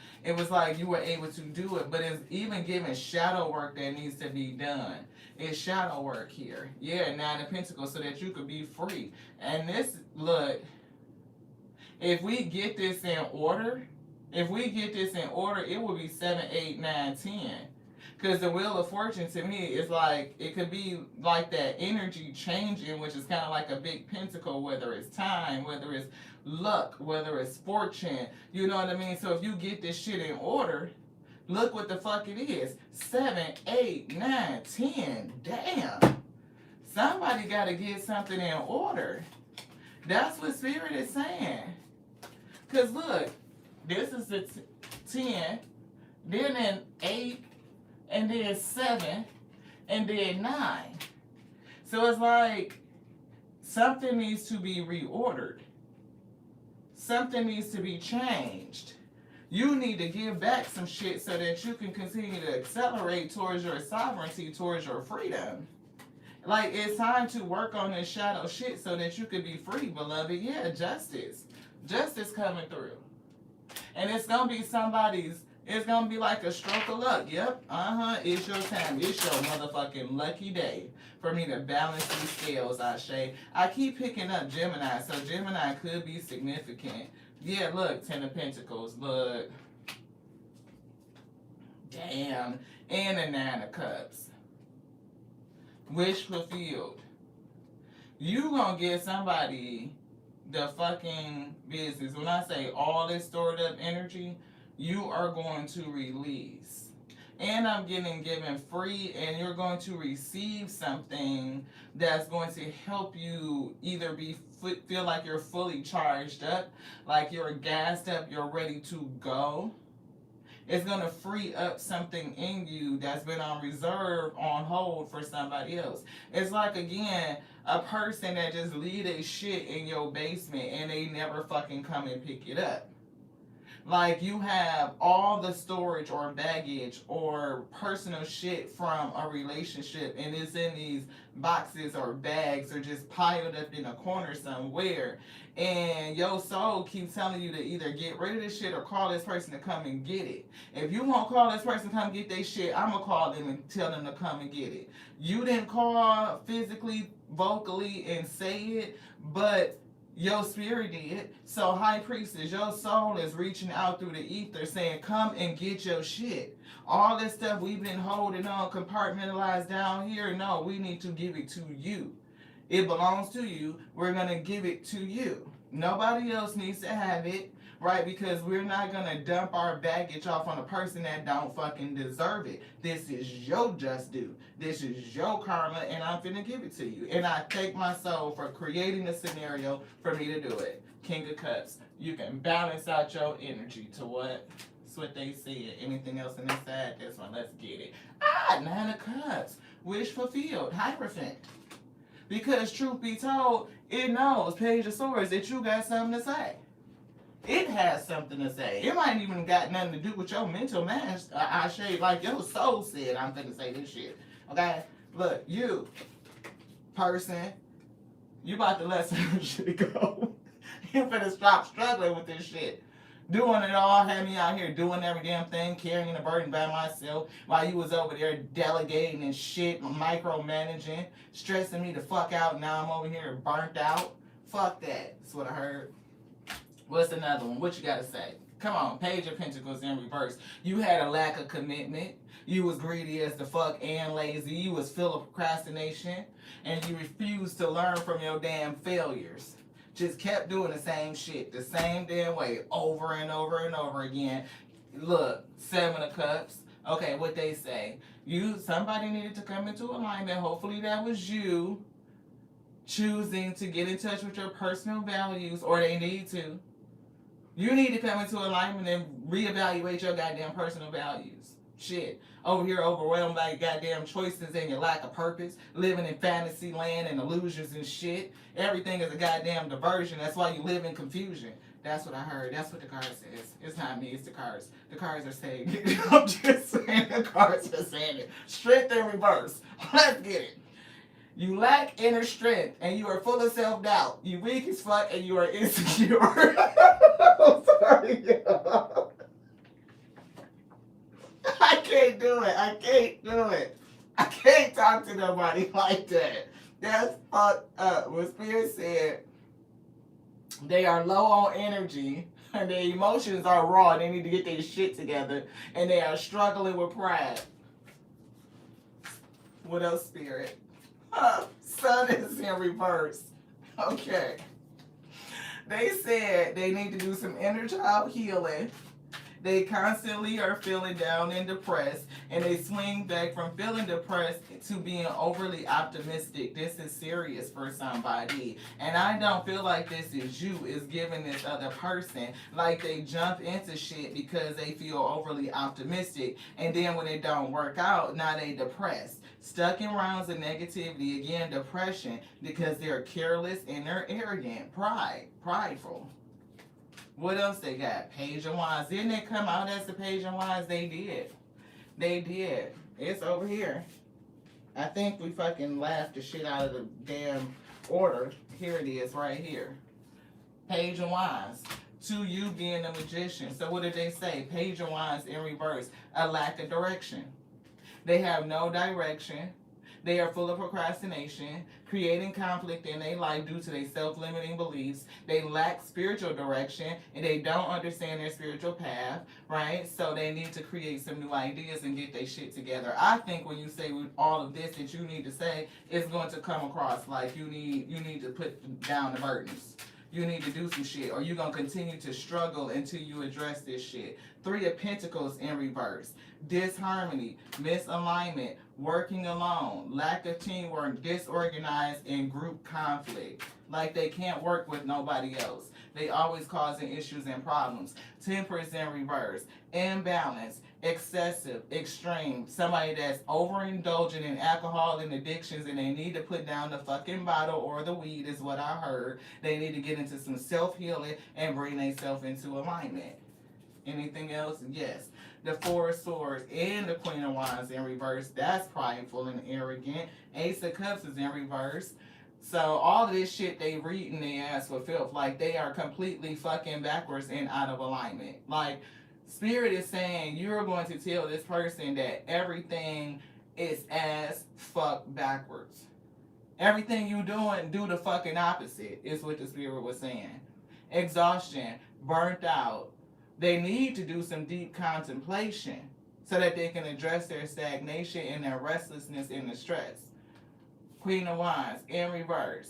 [SPEAKER 1] like you were able to do it. But it's even given shadow work that needs to be done. It's shadow work here. Yeah, Nine of Pentacles, so that you could be free. And this, look, if we get this in order, it will be 7, 8, 9, 10. Because the Wheel of Fortune to me is like, it could be like that energy changing, which is kind of like a big pentacle, whether it's time, whether it's luck, whether it's fortune. You know what I mean? So if you get this shit in order, look what the fuck it is. 7, 8, 9, 10. Damn. Somebody got to get something in order. That's what Spirit is saying. Because look, this is the 10, then an 8, and then 7, and then 9. So it's like something needs to be reordered. Something needs to be changed. You need to give back some shit so that you can continue to accelerate towards your sovereignty, towards your freedom. Like, it's time to work on this shadow shit so that you can be free, beloved. Yeah, justice. Justice coming through. And it's going to be it's going to be like a stroke of luck. Yep, it's your time. It's your motherfucking lucky day for me to balance these scales, Ashe. I keep picking up Gemini, so Gemini could be significant. Yeah, look, 10 of Pentacles, look. Damn. And a 9 of Cups. Wish fulfilled. You gonna get somebody the fucking business. When I say all this stored up energy, you are going to release. And I'm getting given free, and you're going to receive something that's going to help you either feel like you're fully charged up, like you're gassed up, you're ready to go. It's going to free up something in you that's been on reserve, on hold for somebody else. It's like, again, a person that just leave their shit in your basement and they never fucking come and pick it up. Like, you have all the storage or baggage or personal shit from a relationship, and it's in these boxes or bags or just piled up in a corner somewhere. And your soul keeps telling you to either get rid of this shit or call this person to come and get it. If you won't call this person to come get their shit, I'm going to call them and tell them to come and get it. You didn't call physically, vocally, and say it, but your spirit did. So, High Priestess, your soul is reaching out through the ether saying, come and get your shit. All this stuff we've been holding on, compartmentalized down here, no, we need to give it to you. It belongs to you. We're going to give it to you. Nobody else needs to have it, right? Because we're not going to dump our baggage off on a person that don't fucking deserve it. This is your just due. This is your karma, and I'm finna give it to you. And I thank my soul for creating a scenario for me to do it. King of Cups. You can balance out your energy to what? That's what they said. Anything else in this side? This one. Let's get it. 9 of Cups. Wish fulfilled. Hierophant. Because truth be told, it knows, Page of Swords, that you got something to say. It has something to say. It might even got nothing to do with your mental man. I say, like your soul said, I'm going to say this shit. Okay? Look, you, person, you about to let some shit go. You better stop struggling with this shit. Doing it all, had me out here doing every damn thing, carrying the burden by myself, while you was over there delegating and shit, micromanaging, stressing me the fuck out. Now I'm over here burnt out. Fuck that. That's what I heard. What's another one? What you gotta say? Come on, Page of Pentacles in reverse. You had a lack of commitment. You was greedy as the fuck and lazy. You was full of procrastination. And you refused to learn from your damn failures. Just kept doing the same shit, the same damn way, over and over and over again. Look, 7 of Cups. Okay, what they say. Somebody needed to come into alignment. Hopefully that was you choosing to get in touch with your personal values, or they need to. You need to come into alignment and reevaluate your goddamn personal values. Shit. Over here overwhelmed by your goddamn choices and your lack of purpose, living in fantasy land and illusions and shit. Everything is a goddamn diversion. That's why you live in confusion. That's what I heard. That's what the card says. It's not me, it's the cards. The cards are saying it. I'm just saying the cards are saying it. Strength in reverse. Let's get it. You lack inner strength and you are full of self-doubt. You weak as fuck and you are insecure. I'm sorry, y'all. I can't do it. I can't do it. I can't talk to nobody like that. That's fucked up. What Spirit said, they are low on energy and their emotions are raw. They need to get their shit together and they are struggling with pride. What else, Spirit? Sun is in reverse. Okay. They said they need to do some inner child healing. They constantly are feeling down and depressed, and they swing back from feeling depressed to being overly optimistic. This is serious for somebody. And I don't feel like this is you. It's giving this other person. Like they jump into shit because they feel overly optimistic. And then when it don't work out, now they depressed. Stuck in rounds of negativity, again, depression, because they're careless and they're arrogant. Prideful. What else they got? Page of Wands. Didn't they come out as the Page of Wands? They did. They did. It's over here. I think we fucking laughed the shit out of the damn order. Here it is, right here. Page of Wands. To you being a magician. So what did they say? Page of Wands in reverse. A lack of direction. They have no direction. They are full of procrastination, creating conflict in their life due to their self-limiting beliefs. They lack spiritual direction, and they don't understand their spiritual path, right? So they need to create some new ideas and get their shit together. I think when you say with all of this that you need to say, it's going to come across like you need to put down the burdens. You need to do some shit, or you're going to continue to struggle until you address this shit. 3 of Pentacles in reverse. Disharmony, misalignment, working alone, lack of teamwork, disorganized, and group conflict. Like they can't work with nobody else. They always causing issues and problems. Temperance in reverse. Imbalance, excessive, extreme. Somebody that's overindulgent in alcohol and addictions and they need to put down the fucking bottle or the weed is what I heard. They need to get into some self-healing and bring themselves into alignment. Anything else? Yes. The 4 of Swords and the Queen of Wands in reverse. That's prideful and arrogant. Ace of Cups is in reverse. So all of this shit they reading their ass for filth. Like they are completely fucking backwards and out of alignment. Like Spirit is saying you're going to tell this person that everything is ass fuck backwards. Everything you doing, do the fucking opposite is what the Spirit was saying. Exhaustion, burnt out. They need to do some deep contemplation so that they can address their stagnation and their restlessness and the stress. Queen of Wands in reverse.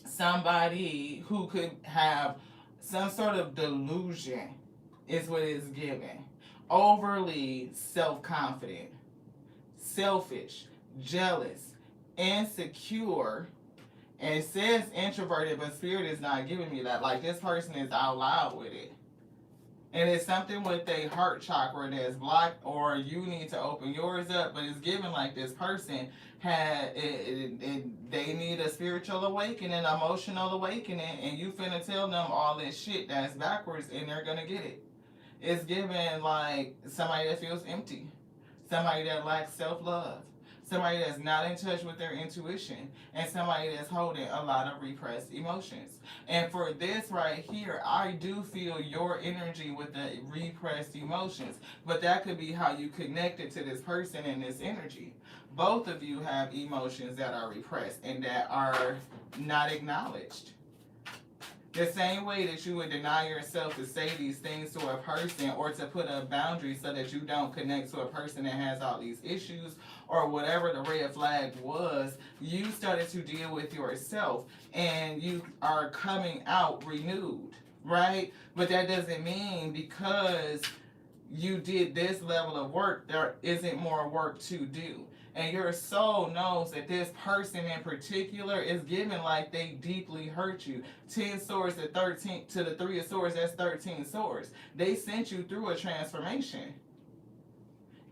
[SPEAKER 1] Somebody who could have some sort of delusion is what it's giving. Overly self-confident, selfish, jealous, insecure, and it says introverted, but Spirit is not giving me that. Like this person is out loud with it. And it's something with their heart chakra that's blocked, or you need to open yours up. But it's given like this person they need a spiritual awakening, emotional awakening, and you finna tell them all this shit that's backwards, and they're gonna get it. It's given like somebody that feels empty, somebody that lacks self-love, somebody that's not in touch with their intuition, and somebody that's holding a lot of repressed emotions. And for this right here, I do feel your energy with the repressed emotions, but that could be how you connected to this person and this energy. Both of you have emotions that are repressed and that are not acknowledged. The same way that you would deny yourself to say these things to a person or to put a boundary so that you don't connect to a person that has all these issues or whatever the red flag was, you started to deal with yourself and you are coming out renewed, right? But that doesn't mean because you did this level of work, there isn't more work to do. And your soul knows that this person in particular is given like they deeply hurt you. 10 swords to 13 to the 3 of swords, that's 13 swords. They sent you through a transformation.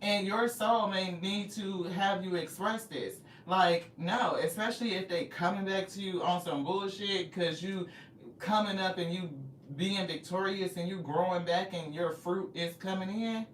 [SPEAKER 1] And your soul may need to have you express this. Like, no, especially if they coming back to you on some bullshit because you coming up and you being victorious and you growing back and your fruit is coming in.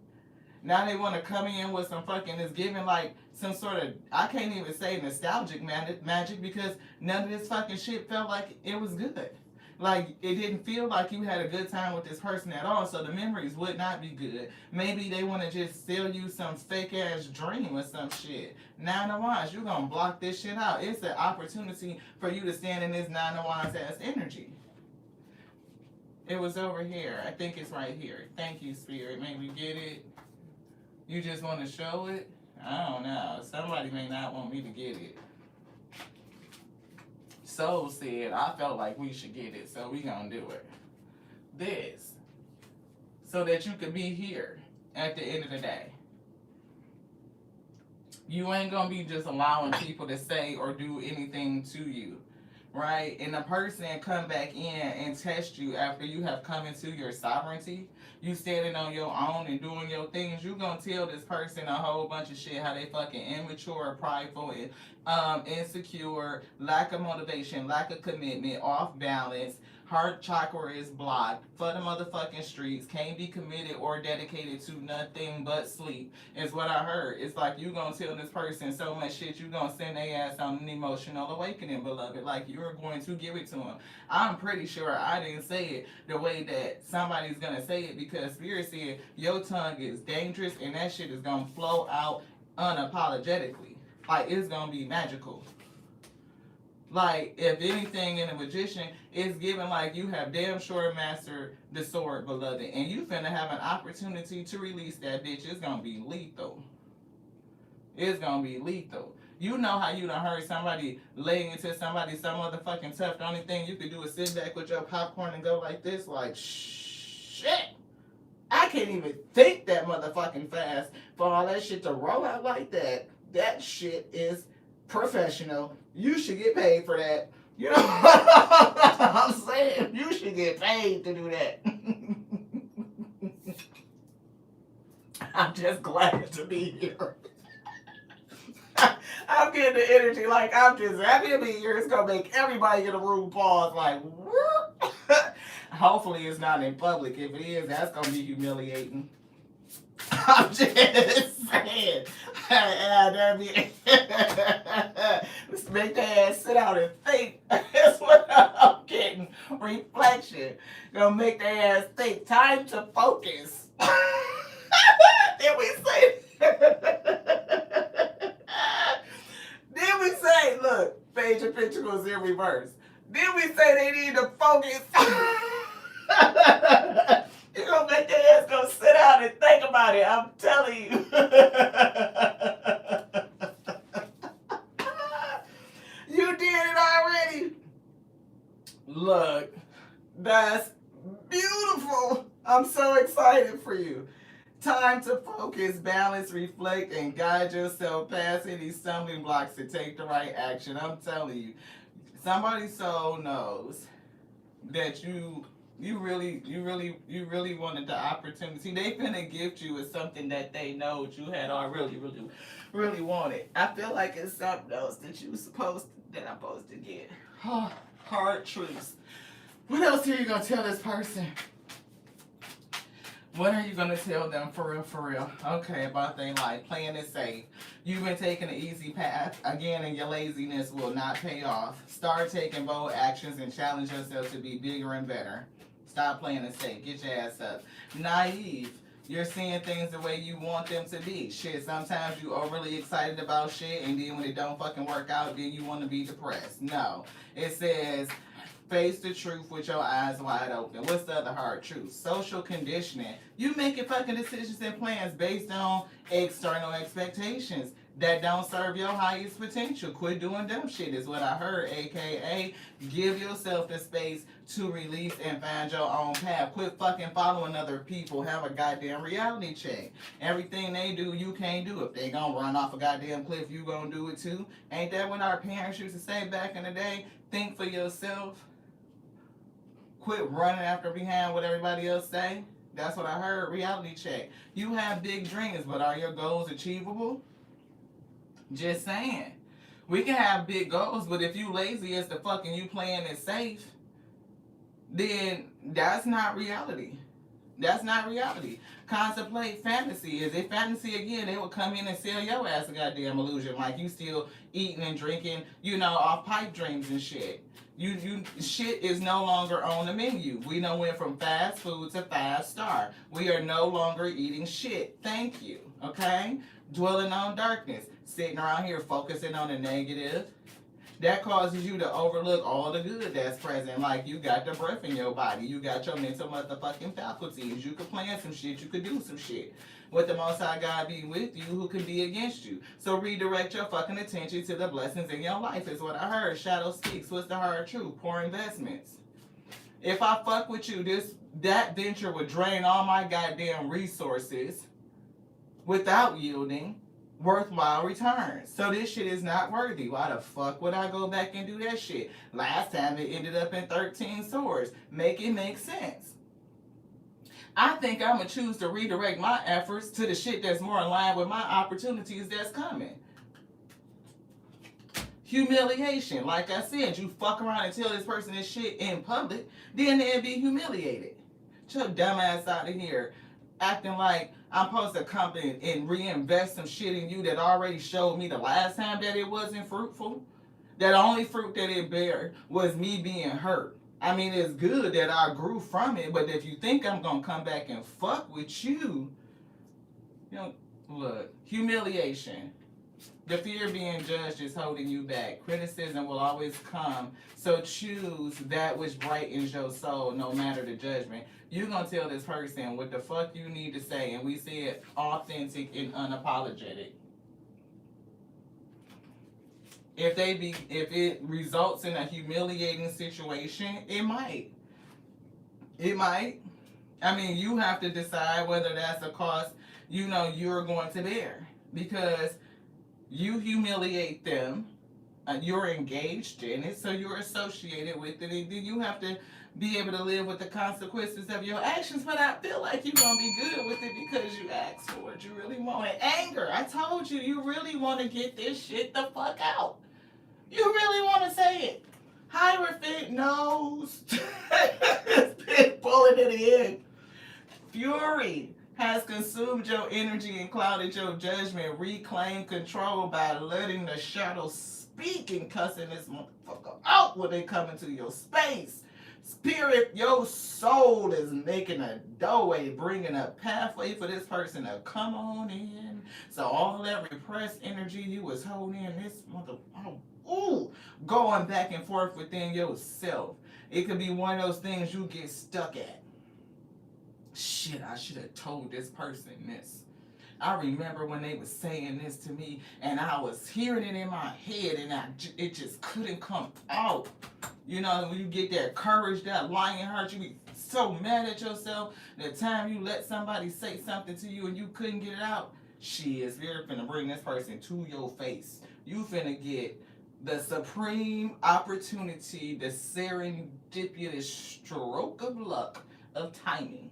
[SPEAKER 1] Now they want to come in with some fucking, it's giving like some sort of, I can't even say nostalgic magic because none of this fucking shit felt like it was good. Like, it didn't feel like you had a good time with this person at all, so the memories would not be good. Maybe they want to just sell you some fake-ass dream or some shit. Nine of Wands, you're going to block this shit out. It's an opportunity for you to stand in this Nine of Wands ass energy. It was over here. I think it's right here. Thank you, Spirit. Maybe get it. You just want to show it? I don't know. Somebody may not want me to get it. Soul said, I felt like we should get it, so we gonna do it. This. So that you can be here at the end of the day. You ain't gonna be just allowing people to say or do anything to you. Right? And the person come back in and test you after you have come into your sovereignty. You standing on your own and doing your things. You gonna tell this person a whole bunch of shit, how they fucking immature, prideful, and insecure, lack of motivation, lack of commitment, off balance, heart chakra is blocked, for the motherfucking streets, can't be committed or dedicated to nothing but sleep, is what I heard. It's like you gonna tell this person so much shit, you gonna send their ass on an emotional awakening, beloved. Like, you're going to give it to them. I'm pretty sure I didn't say it the way that somebody's gonna say it, because Spirit said your tongue is dangerous and that shit is gonna flow out unapologetically. Like, it's gonna be magical. Like, if anything in a magician, it's given like you have damn sure mastered the sword, beloved. And you finna have an opportunity to release that bitch. It's gonna be lethal. It's gonna be lethal. You know how you done heard somebody lay into somebody some motherfucking tough. The only thing you can do is sit back with your popcorn and go like this, like, shit. I can't even think that motherfucking fast for all that shit to roll out like that. That shit is professional. You should get paid for that. You know what I'm saying? You should get paid to do that. I'm just glad to be here. I'm getting the energy like I'm just happy to be here. It's going to make everybody in the room pause like, whoop. Hopefully it's not in public. If it is, that's going to be humiliating. I'm just saying. Let's make their ass sit out and think. That's what I'm getting. Reflection. Gonna make their ass think. Time to focus. Did we say? Did we say? Look, Page of Pentacles in reverse. Did we say they need to focus? You're going to make their ass go sit down and think about it. I'm telling you. You did it already. Look, that's beautiful. I'm so excited for you. Time to focus, balance, reflect, and guide yourself past any stumbling blocks to take the right action. I'm telling you. Somebody's soul knows that you really wanted the opportunity. They finna gift you with something that they know you had already really wanted. I feel like it's something else that I'm supposed to get. Hard truths. What else are you gonna tell this person? What are you gonna tell them for real? Okay, about their life. Playing it safe. You've been taking an easy path again, and your laziness will not pay off. Start taking bold actions and challenge yourself to be bigger and better. Stop playing it safe. Get your ass up. Naive. You're seeing things the way you want them to be. Shit, sometimes you overly excited about shit, and then when it don't fucking work out, then you want to be depressed. No. It says, face the truth with your eyes wide open. What's the other hard truth? Social conditioning. You making fucking decisions and plans based on external expectations. that don't serve your highest potential. Quit doing dumb shit is what I heard, aka give yourself the space to release and find your own path. Quit fucking following other people. Have a goddamn reality check. Everything they do, you can't do. If they gonna run off a goddamn cliff, you gonna do it too. Ain't that what our parents used to say back in the day? Think for yourself. Quit running after behind what everybody else say. That's what I heard. Reality check. You have big dreams, but are your goals achievable? Just saying. We can have big goals, but if you lazy as the fuck and you playing it safe, then that's not reality. That's not reality. Contemplate fantasy. Is it fantasy again? They would come in and sell your ass a goddamn illusion, like you still eating and drinking, off pipe dreams and shit. You shit is no longer on the menu. We done went from fast food to 5-star. We are no longer eating shit. Thank you. Okay? Dwelling on darkness. Sitting around here focusing on the negative. That causes you to overlook all the good that's present. Like you got the breath in your body. You got your mental motherfucking faculties. You could plan some shit. You could do some shit. With the Most High God be with you, who can be against you? So redirect your fucking attention to the blessings in your life is what I heard. Shadow speaks. What's the hard truth? Poor investments. If I fuck with you, that venture would drain all my goddamn resources without yielding worthwhile returns. So this shit is not worthy. Why the fuck would I go back and do that shit? Last time it ended up in 13 swords. Make it make sense. I think I'm going to choose to redirect my efforts to the shit that's more in line with my opportunities that's coming. Humiliation. Like I said, you fuck around and tell this person this shit in public, then they'll be humiliated. Get your dumb ass out of here. Acting like I'm supposed to come in and reinvest some shit in you that already showed me the last time that it wasn't fruitful. That only fruit that it bare was me being hurt. I mean, it's good that I grew from it, but if you think I'm going to come back and fuck with you, look, humiliation. The fear of being judged is holding you back. Criticism will always come, so choose that which brightens your soul, no matter the judgment. You're going to tell this person what the fuck you need to say, and we say it authentic and unapologetic. If it results in a humiliating situation, it might. It might. I mean, you have to decide whether that's a cost, you're going to bear. Because you humiliate them, you're engaged in it, so you're associated with it, and then you have to be able to live with the consequences of your actions. But I feel like you're going to be good with it because you asked for it. You really want it. Anger. I told you, you really want to get this shit the fuck out. You really want to say it. Hierophant knows. It's been pulling it in. Fury has consumed your energy and clouded your judgment. Reclaim control by letting the shadow speak and cussing this motherfucker out when they come into your space. Spirit, your soul is making a doorway, bringing a pathway for this person to come on in. So all that repressed energy you was holding in, this going back and forth within yourself. It could be one of those things you get stuck at. Shit, I should have told this person this. I remember when they was saying this to me, and I was hearing it in my head, and it just couldn't come out. When you get that courage, that lion heart, you be so mad at yourself. The time you let somebody say something to you and you couldn't get it out, shit, you're finna bring this person to your face. You finna get the supreme opportunity, the serendipitous stroke of luck of timing,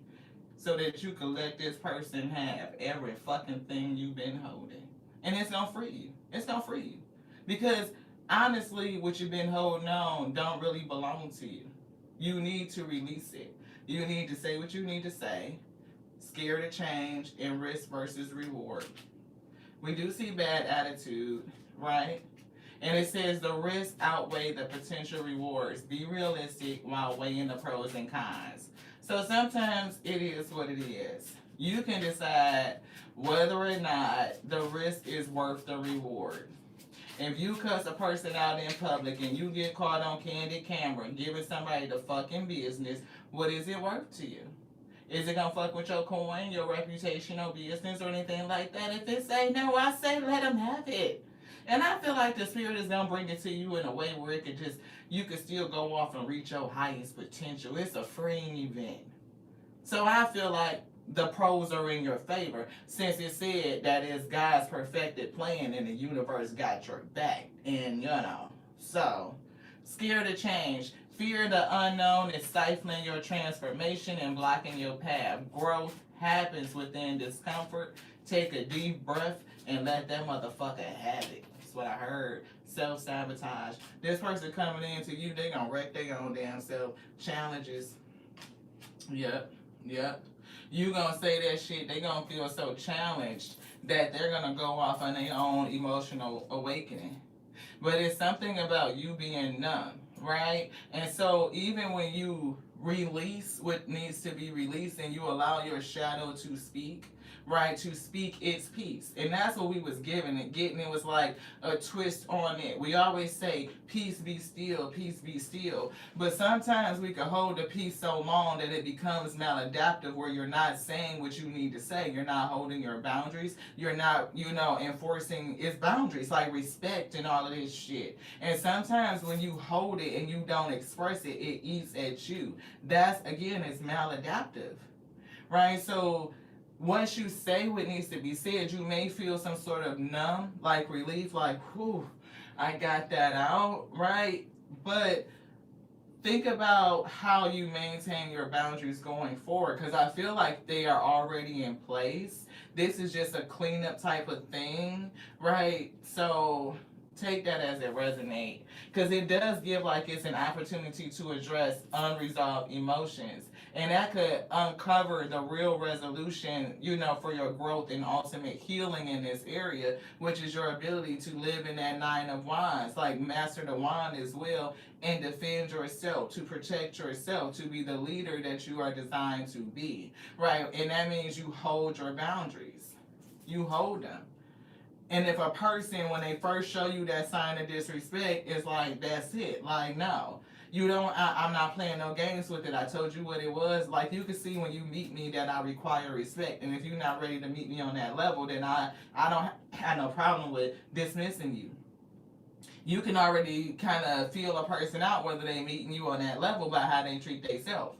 [SPEAKER 1] so that you can let this person have every fucking thing you've been holding. And it's gonna free you. It's gonna free you. Because honestly, what you've been holding on don't really belong to you. You need to release it. You need to say what you need to say. Scared of change and risk versus reward. We do see bad attitude, right? And it says the risks outweigh the potential rewards. Be realistic while weighing the pros and cons. So sometimes it is what it is. You can decide whether or not the risk is worth the reward. If you cuss a person out in public and you get caught on candid camera giving somebody the fucking business, what is it worth to you? Is it gonna fuck with your coin, your reputational business, or anything like that? If it say no, I say let them have it. And I feel like the spirit is gonna bring it to you in a way where it could just, you could still go off and reach your highest potential. It's a freeing event. So I feel like the pros are in your favor, since it said that it's God's perfected plan and the universe got your back. And so scared of change. Fear of the unknown is stifling your transformation and blocking your path. Growth happens within discomfort. Take a deep breath and let that motherfucker have it. That's what I heard. Self-sabotage. This person coming into you, they gonna wreck their own damn self. Challenges. Yep. Yep. You gonna say that shit, they gonna feel so challenged that they're gonna go off on their own emotional awakening. But it's something about you being numb, right? And so even when you release what needs to be released and you allow your shadow to speak, right, to speak its peace. And that's what we was giving and getting. It was like a twist on it. We always say, peace be still, peace be still. But sometimes we can hold the peace so long that it becomes maladaptive, where you're not saying what you need to say. You're not holding your boundaries. You're not, enforcing its boundaries, like respect and all of this shit. And sometimes when you hold it and you don't express it, it eats at you. That's, again, it's maladaptive, right? So once you say what needs to be said, you may feel some sort of numb, like relief, like, whew, I got that out, right? But think about how you maintain your boundaries going forward, because I feel like they are already in place. This is just a cleanup type of thing, right? So take that as it resonates, because it does give like it's an opportunity to address unresolved emotions, and that could uncover the real resolution, for your growth and ultimate healing in this area, which is your ability to live in that 9 of Wands, like master the wand as well, and defend yourself, to protect yourself, to be the leader that you are designed to be, right? And that means you hold your boundaries. You hold them. And if a person, when they first show you that sign of disrespect, it's like, that's it. Like, no. You don't, I'm not playing no games with it. I told you what it was. Like, you can see when you meet me that I require respect. And if you're not ready to meet me on that level, then I don't have no problem with dismissing you. You can already kind of feel a person out, whether they meeting you on that level, by how they treat themselves.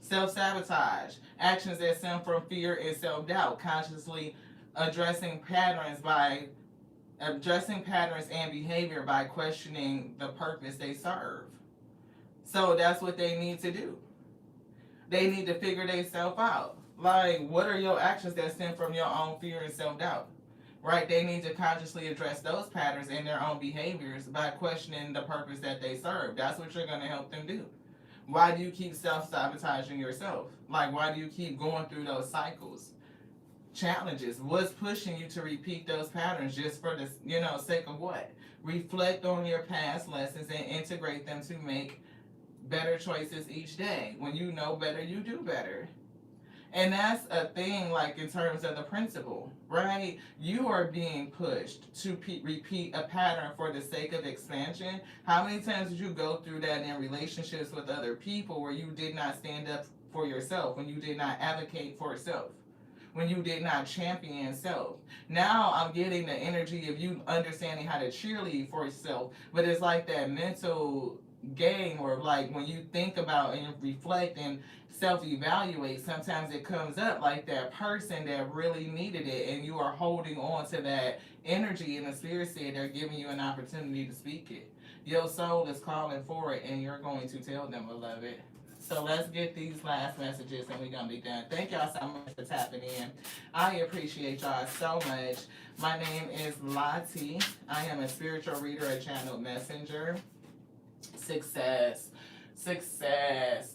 [SPEAKER 1] Self-sabotage. Actions that stem from fear and self-doubt. Consciously addressing patterns and behavior by questioning the purpose they serve. So that's what they need to do. They need to figure themselves out. Like, what are your actions that stem from your own fear and self-doubt? Right? They need to consciously address those patterns in their own behaviors by questioning the purpose that they serve. That's what you're going to help them do. Why do you keep self-sabotaging yourself? Like, why do you keep going through those cycles? Challenges. What's pushing you to repeat those patterns just for the sake of what? Reflect on your past lessons and integrate them to make better choices each day. When you know better, you do better. And that's a thing, like, in terms of the principle, right? You are being pushed to repeat a pattern for the sake of expansion. How many times did you go through that in relationships with other people where you did not stand up for yourself, when you did not advocate for yourself, when you did not champion self? Now I'm getting the energy of you understanding how to cheerlead for yourself, but it's like that mental game where, like, when you think about and reflect and self-evaluate, sometimes it comes up like that person that really needed it, and you are holding on to that energy, and the spirit said they're giving you an opportunity to speak it. Your soul is calling for it, and you're going to tell them, beloved. So let's get these last messages and we're going to be done. Thank y'all so much for tapping in. I appreciate y'all so much. My name is Lottie. I am a spiritual reader, a channel messenger. Success.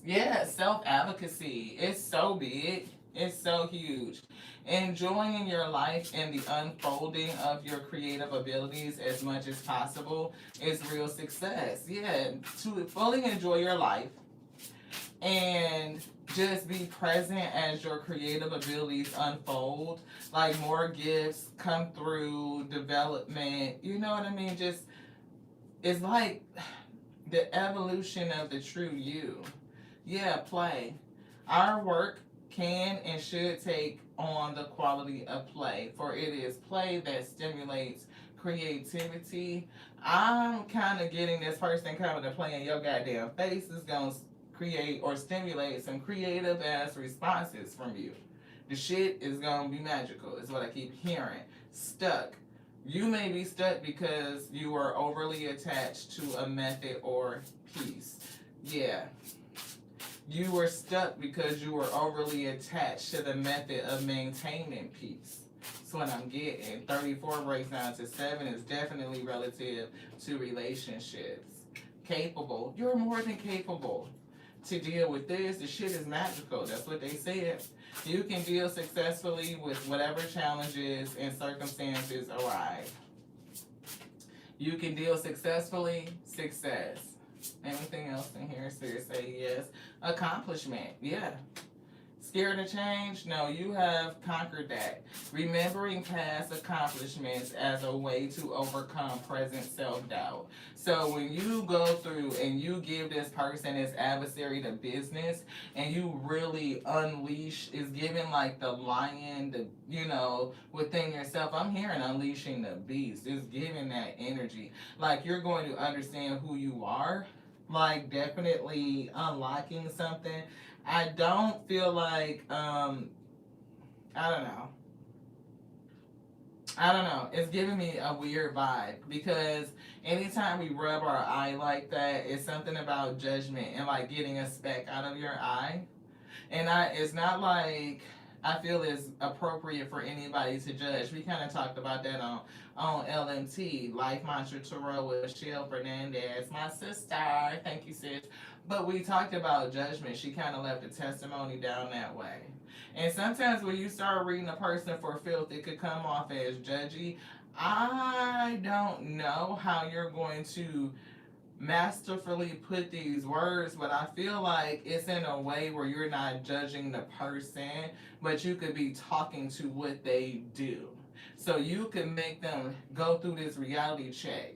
[SPEAKER 1] Yeah, self-advocacy. It's so big. It's so huge. Enjoying your life and the unfolding of your creative abilities as much as possible is real success. Yeah, to fully enjoy your life and just be present as your creative abilities unfold. Like, more gifts come through, development, you know what I mean? It's like the evolution of the true you. Yeah, play. Our work can and should take on the quality of play, for it is play that stimulates creativity. I'm kind of getting this person coming to play in your goddamn face is going to create or stimulate some creative ass responses from you. The shit is going to be magical, is what I keep hearing. Stuck. You may be stuck because you are overly attached to a method or piece. Yeah, you were stuck because you were overly attached to the method of maintaining peace. That's what I'm getting. 34 breaks down to 7 is definitely relative to relationships. Capable. You're more than capable to deal with this. The shit is magical. That's what they said. You can deal successfully with whatever challenges and circumstances arise. You can deal successfully, success. Anything else in here? Seriously, yes. Accomplishment, yeah. Scared of change? No, you have conquered that. Remembering past accomplishments as a way to overcome present self-doubt. So when you go through and you give this person, this adversary, the business, and you really unleash, is giving like the lion, within yourself. I'm hearing unleashing the beast. It's giving that energy. Like you're going to understand who you are. Like definitely unlocking something. I don't feel like I don't know. I don't know. It's giving me a weird vibe because anytime we rub our eye like that, it's something about judgment and like getting a speck out of your eye. And it's not like I feel it's appropriate for anybody to judge. We kind of talked about that on LMT, Life Mantra Tarot with Michelle Fernandez, my sister. Thank you, sis. But we talked about judgment. She kind of left a testimony down that way. And sometimes when you start reading a person for filth, it could come off as judgy. I don't know how you're going to masterfully put these words, but I feel like it's in a way where you're not judging the person, but you could be talking to what they do. So you could make them go through this reality check.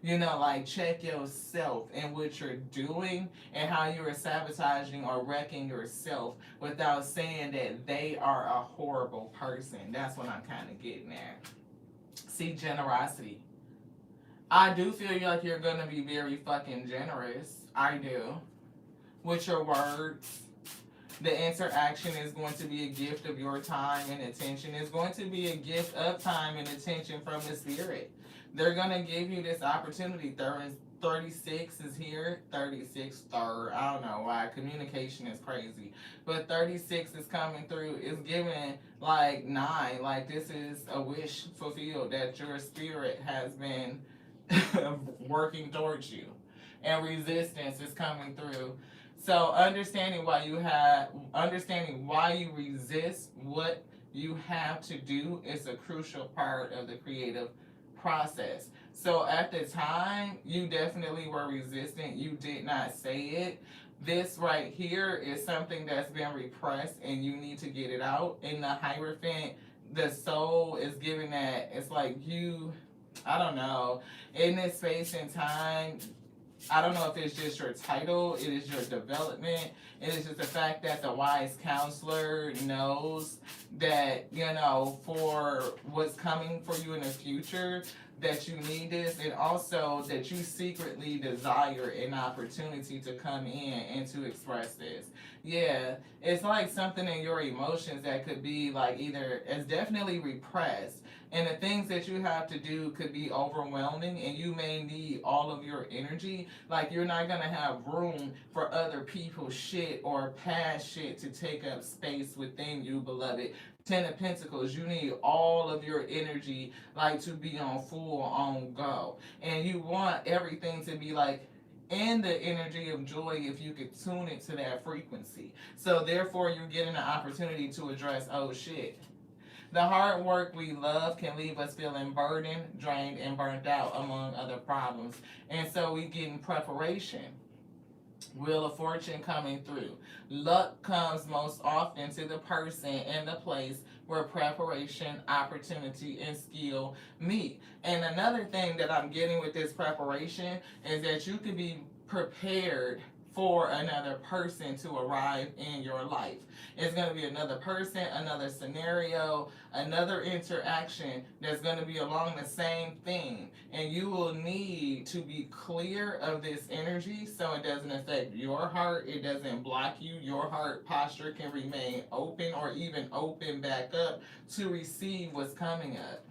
[SPEAKER 1] Like check yourself and what you're doing and how you are sabotaging or wrecking yourself without saying that they are a horrible person. That's what I'm kind of getting at. See, generosity. I do feel like you're gonna be very fucking generous. I do. With your words. The interaction is going to be a gift of your time and attention. It's going to be a gift of time and attention from the spirit. They're gonna give you this opportunity. 36 is here. 36 third. I don't know why. Communication is crazy. But 36 is coming through. It's giving like 9. Like this is a wish fulfilled that your spirit has been working towards you, and resistance is coming through. So understanding why you resist what you have to do is a crucial part of the creative process. So at the time, you definitely were resistant. You did not say it. This right here is something that's been repressed and you need to get it out. In the Hierophant, the soul is giving that. It's like I don't know, in this space and time, I don't know if it's just your title, it is your development, it is just the fact that the wise counselor knows that, for what's coming for you in the future, that you need this, and also that you secretly desire an opportunity to come in and to express this. Yeah, it's like something in your emotions that could be like either, it's definitely repressed, and the things that you have to do could be overwhelming, and you may need all of your energy. Like you're not gonna have room for other people's shit or past shit to take up space within you, beloved. 10 of Pentacles, you need all of your energy like to be on full on go. And you want everything to be like in the energy of joy if you could tune it to that frequency. So therefore you're getting an opportunity to address, oh shit. The hard work we love can leave us feeling burdened, drained, and burnt out, among other problems. And so we get in preparation. Wheel of Fortune coming through. Luck comes most often to the person and the place where preparation, opportunity, and skill meet. And another thing that I'm getting with this preparation is that you can be prepared for another person to arrive in your life. It's going to be another person, another scenario, another interaction that's going to be along the same thing. And you will need to be clear of this energy so it doesn't affect your heart. It doesn't block you. Your heart posture can remain open or even open back up to receive what's coming up.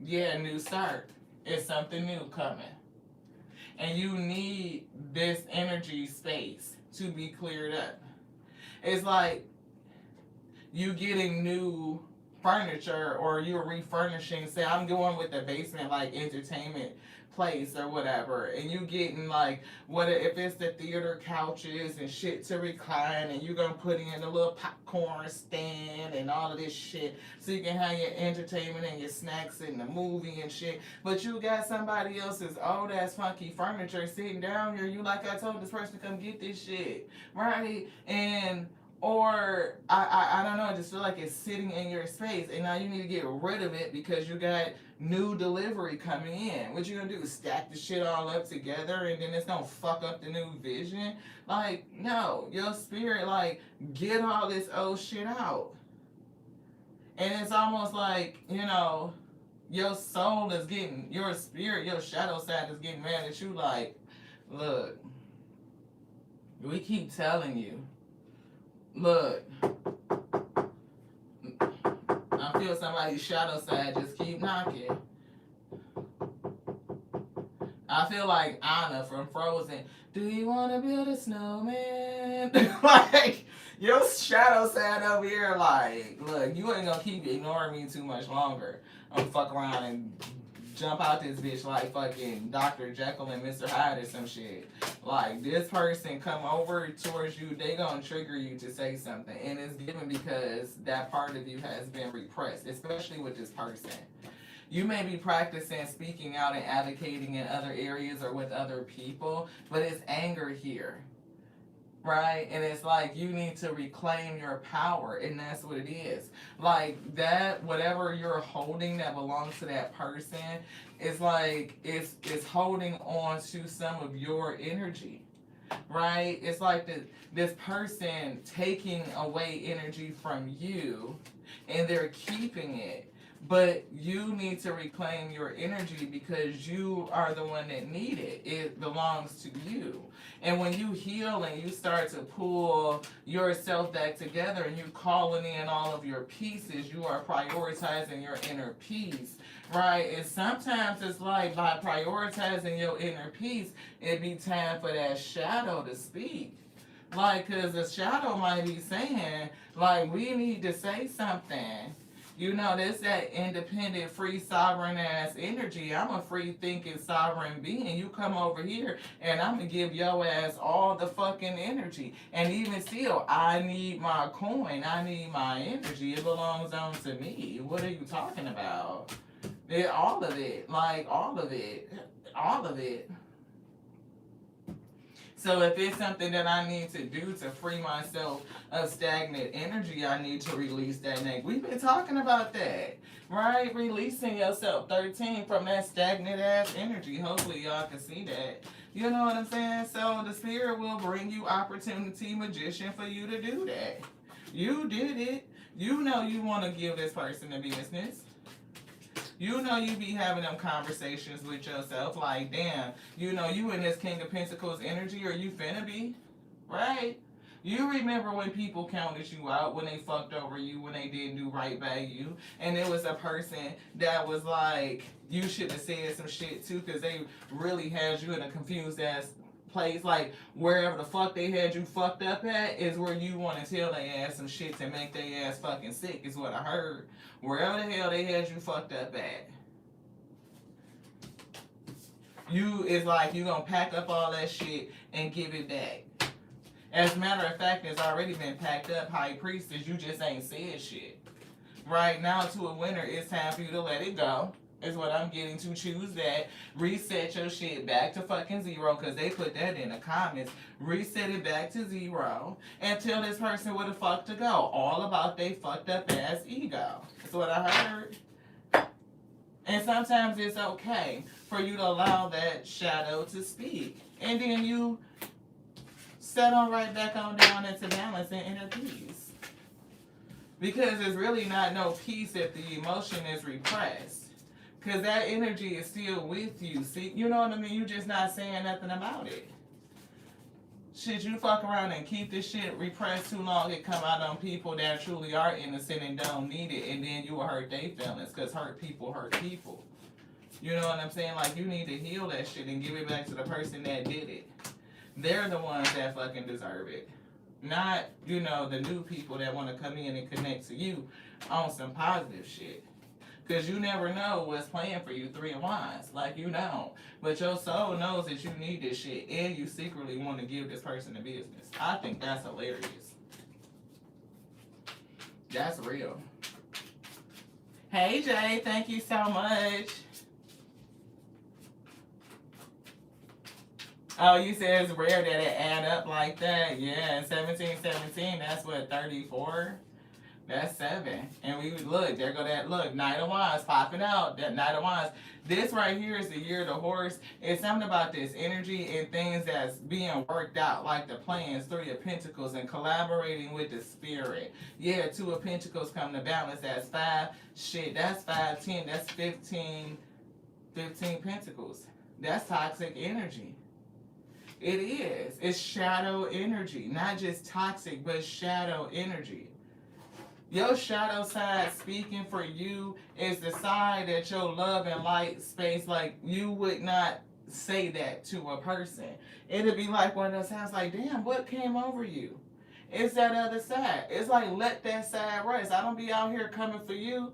[SPEAKER 1] Yeah, new start. It's something new coming. And you need this energy space to be cleared up. It's like you getting new furniture or you're refurnishing. Say I'm going with the basement like entertainment place or whatever, and you getting like what if it's the theater couches and shit to recline, and you're gonna put in a little popcorn stand and all of this shit so you can have your entertainment and your snacks and the movie and shit. But you got somebody else's old ass funky furniture sitting down here. You like, I told this person to come get this shit, right? And or I don't know, I just feel like it's sitting in your space and now you need to get rid of it because you got new delivery coming in. What you gonna do? Stack the shit all up together and then it's gonna fuck up the new vision? Like, no, your spirit, like, get all this old shit out. And it's almost like, you know, your soul is getting, your spirit, your shadow side is getting mad at you like, look, we keep telling you, look, I feel somebody's shadow side just keep knocking. I feel like Anna from Frozen. Do you want to build a snowman? Like, your shadow side over here, like, look, you ain't gonna keep ignoring me too much longer. I'm gonna fuck around and jump out this bitch like fucking Dr. Jekyll and Mr. Hyde or some shit. Like, this person come over towards you, they gonna trigger you to say something. And it's given because that part of you has been repressed, especially with this person. You may be practicing speaking out and advocating in other areas or with other people, but it's anger here. Right? And it's like you need to reclaim your power, and that's what it is. Like that, whatever you're holding that belongs to that person, it's like it's holding on to some of your energy. Right? It's like this person taking away energy from you and they're keeping it. But you need to reclaim your energy because you are the one that need it. It belongs to you. And when you heal and you start to pull yourself back together and you calling in all of your pieces, you are prioritizing your inner peace, right? And sometimes it's like by prioritizing your inner peace, it be time for that shadow to speak. Like, because the shadow might be saying, like, we need to say something. You know, that's that independent, free, sovereign ass energy. I'm a free thinking, sovereign being. You come over here and I'm going to give your ass all the fucking energy. And even still, I need my coin. I need my energy. It belongs on to me. What are you talking about? All of it. Like, all of it. All of it. So if it's something that I need to do to free myself of stagnant energy, I need to release that neck. We've been talking about that, right? Releasing yourself, 13, from that stagnant ass energy. Hopefully y'all can see that. You know what I'm saying? So the spirit will bring you opportunity, magician, for you to do that. You did it. You know you want to give this person a business. You know you be having them conversations with yourself like, damn, you know you in this King of Pentacles energy or you finna be, right? You remember when people counted you out, when they fucked over you, when they didn't do right by you, and there was a person that was like, you should have said some shit too because they really had you in a confused ass place. Like, wherever the fuck they had you fucked up at is where you want to tell their ass some shit to make their ass fucking sick is what I heard. Wherever the hell they had you fucked up at. It's like you gonna pack up all that shit and give it back. As a matter of fact, it's already been packed up, High Priestess. You just ain't said shit. Right now to a winner, it's time for you to let it go. Is what I'm getting to. Choose that. Reset your shit back to fucking 0 because they put that in the comments. Reset it back to 0 and tell this person where the fuck to go. All about they fucked up ass ego. That's what I heard. And sometimes it's okay for you to allow that shadow to speak. And then you settle right back on down into balance and inner peace. Because it's really not no peace if the emotion is repressed. Because that energy is still with you. See, you know what I mean? You just not saying nothing about it. Shit, you fuck around and keep this shit repressed too long, it come out on people that truly are innocent and don't need it, and then you will hurt their feelings, because hurt people hurt people. You know what I'm saying? Like, you need to heal that shit and give it back to the person that did it. They're the ones that fucking deserve it. Not, you know, the new people that want to come in and connect to you on some positive shit. Because you never know what's playing for you, 3 of Wands. Like, you don't. But your soul knows that you need this shit, and you secretly want to give this person the business. I think that's hilarious. That's real. Hey, Jay. Thank you so much. Oh, you said it's rare that it add up like that. Yeah, and 1717, that's what, 34? That's 7. And we look, there go that look, Knight of Wands popping out. That Knight of Wands. This right here is the year of the horse. It's something about this energy and things that's being worked out, like the plans, 3 of Pentacles, and collaborating with the spirit. Yeah, 2 of Pentacles come to balance. That's 5. Shit, that's 5, 10. That's 15 Pentacles. That's toxic energy. It is. It's shadow energy. Not just toxic, but shadow energy. Your shadow side speaking for you is the side that your love and light space, like, you would not say that to a person. It'd be like one of those times, like, damn, what came over you? It's that other side. It's like, let that side rest. I don't be out here coming for you.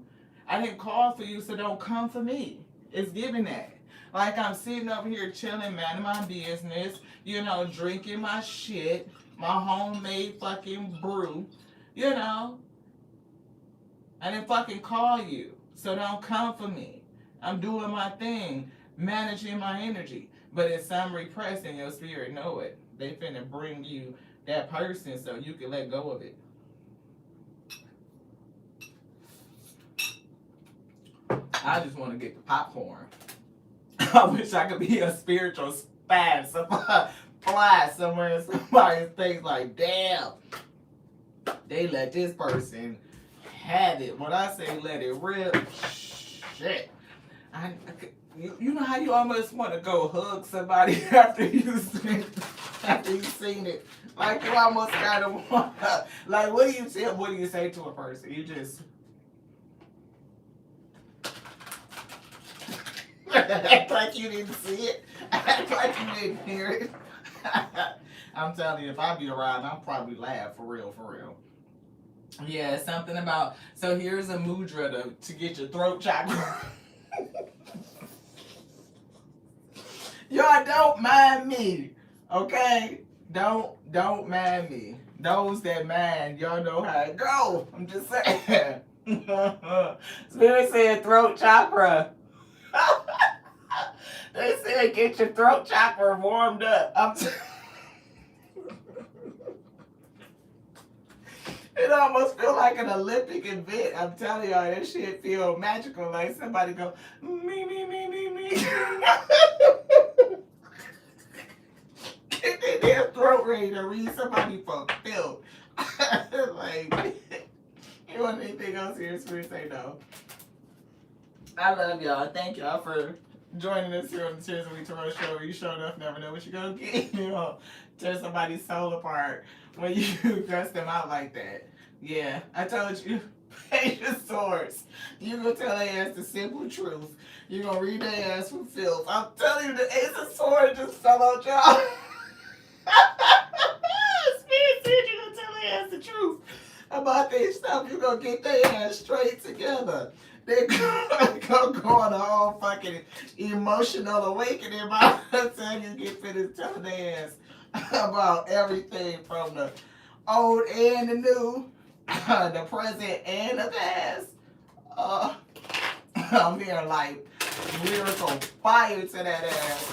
[SPEAKER 1] I didn't call for you, so don't come for me. It's giving that. Like, I'm sitting over here chilling, minding my business, you know, drinking my shit, my homemade fucking brew, you know. I didn't fucking call you, so don't come for me. I'm doing my thing, managing my energy. But it's some repressed and your spirit know it. They finna bring you that person so you can let go of it. I just want to get the popcorn. I wish I could be a spiritual spy, fly somewhere in somebody's face like, damn, they let this person have it. When I say let it rip, shit. You know how you almost want to go hug somebody after you've seen it? Like, you almost gotta want to, like, what do you say to a person? You just act like you didn't see it. Act like you didn't hear it. I'm telling you, if I be around, I'll probably laugh for real, for real. Yeah, something about, so here's a mudra to get your throat chakra. Y'all don't mind me, okay? Don't mind me. Those that mind, y'all know how it go. I'm just saying. Spirit said throat chakra. They said get your throat chakra warmed up. It almost feel like an Olympic event. I'm telling y'all, that shit feel magical. Like somebody go, me. Get their damn throat ready to read somebody fulfilled. Like, you want anything else here? Spirit say no. I love y'all. Thank y'all for joining us here on the Tears of We Tarot Show. You sure enough never know what you're gonna get. You know, tear somebody's soul apart when you dress them out like that. Yeah, I told you, Page of Swords. You gonna tell their ass the simple truth. You gonna read their ass from filth. I'm telling you, the Ace of Swords just fell out, y'all. Spirit said you gonna tell their ass the truth about their stuff. You gonna get their ass straight together. They're gonna go on a whole fucking emotional awakening by the time you get finished telling their ass about everything from the old and the new, the present and the past. I'm hearing like lyrical fire to that ass.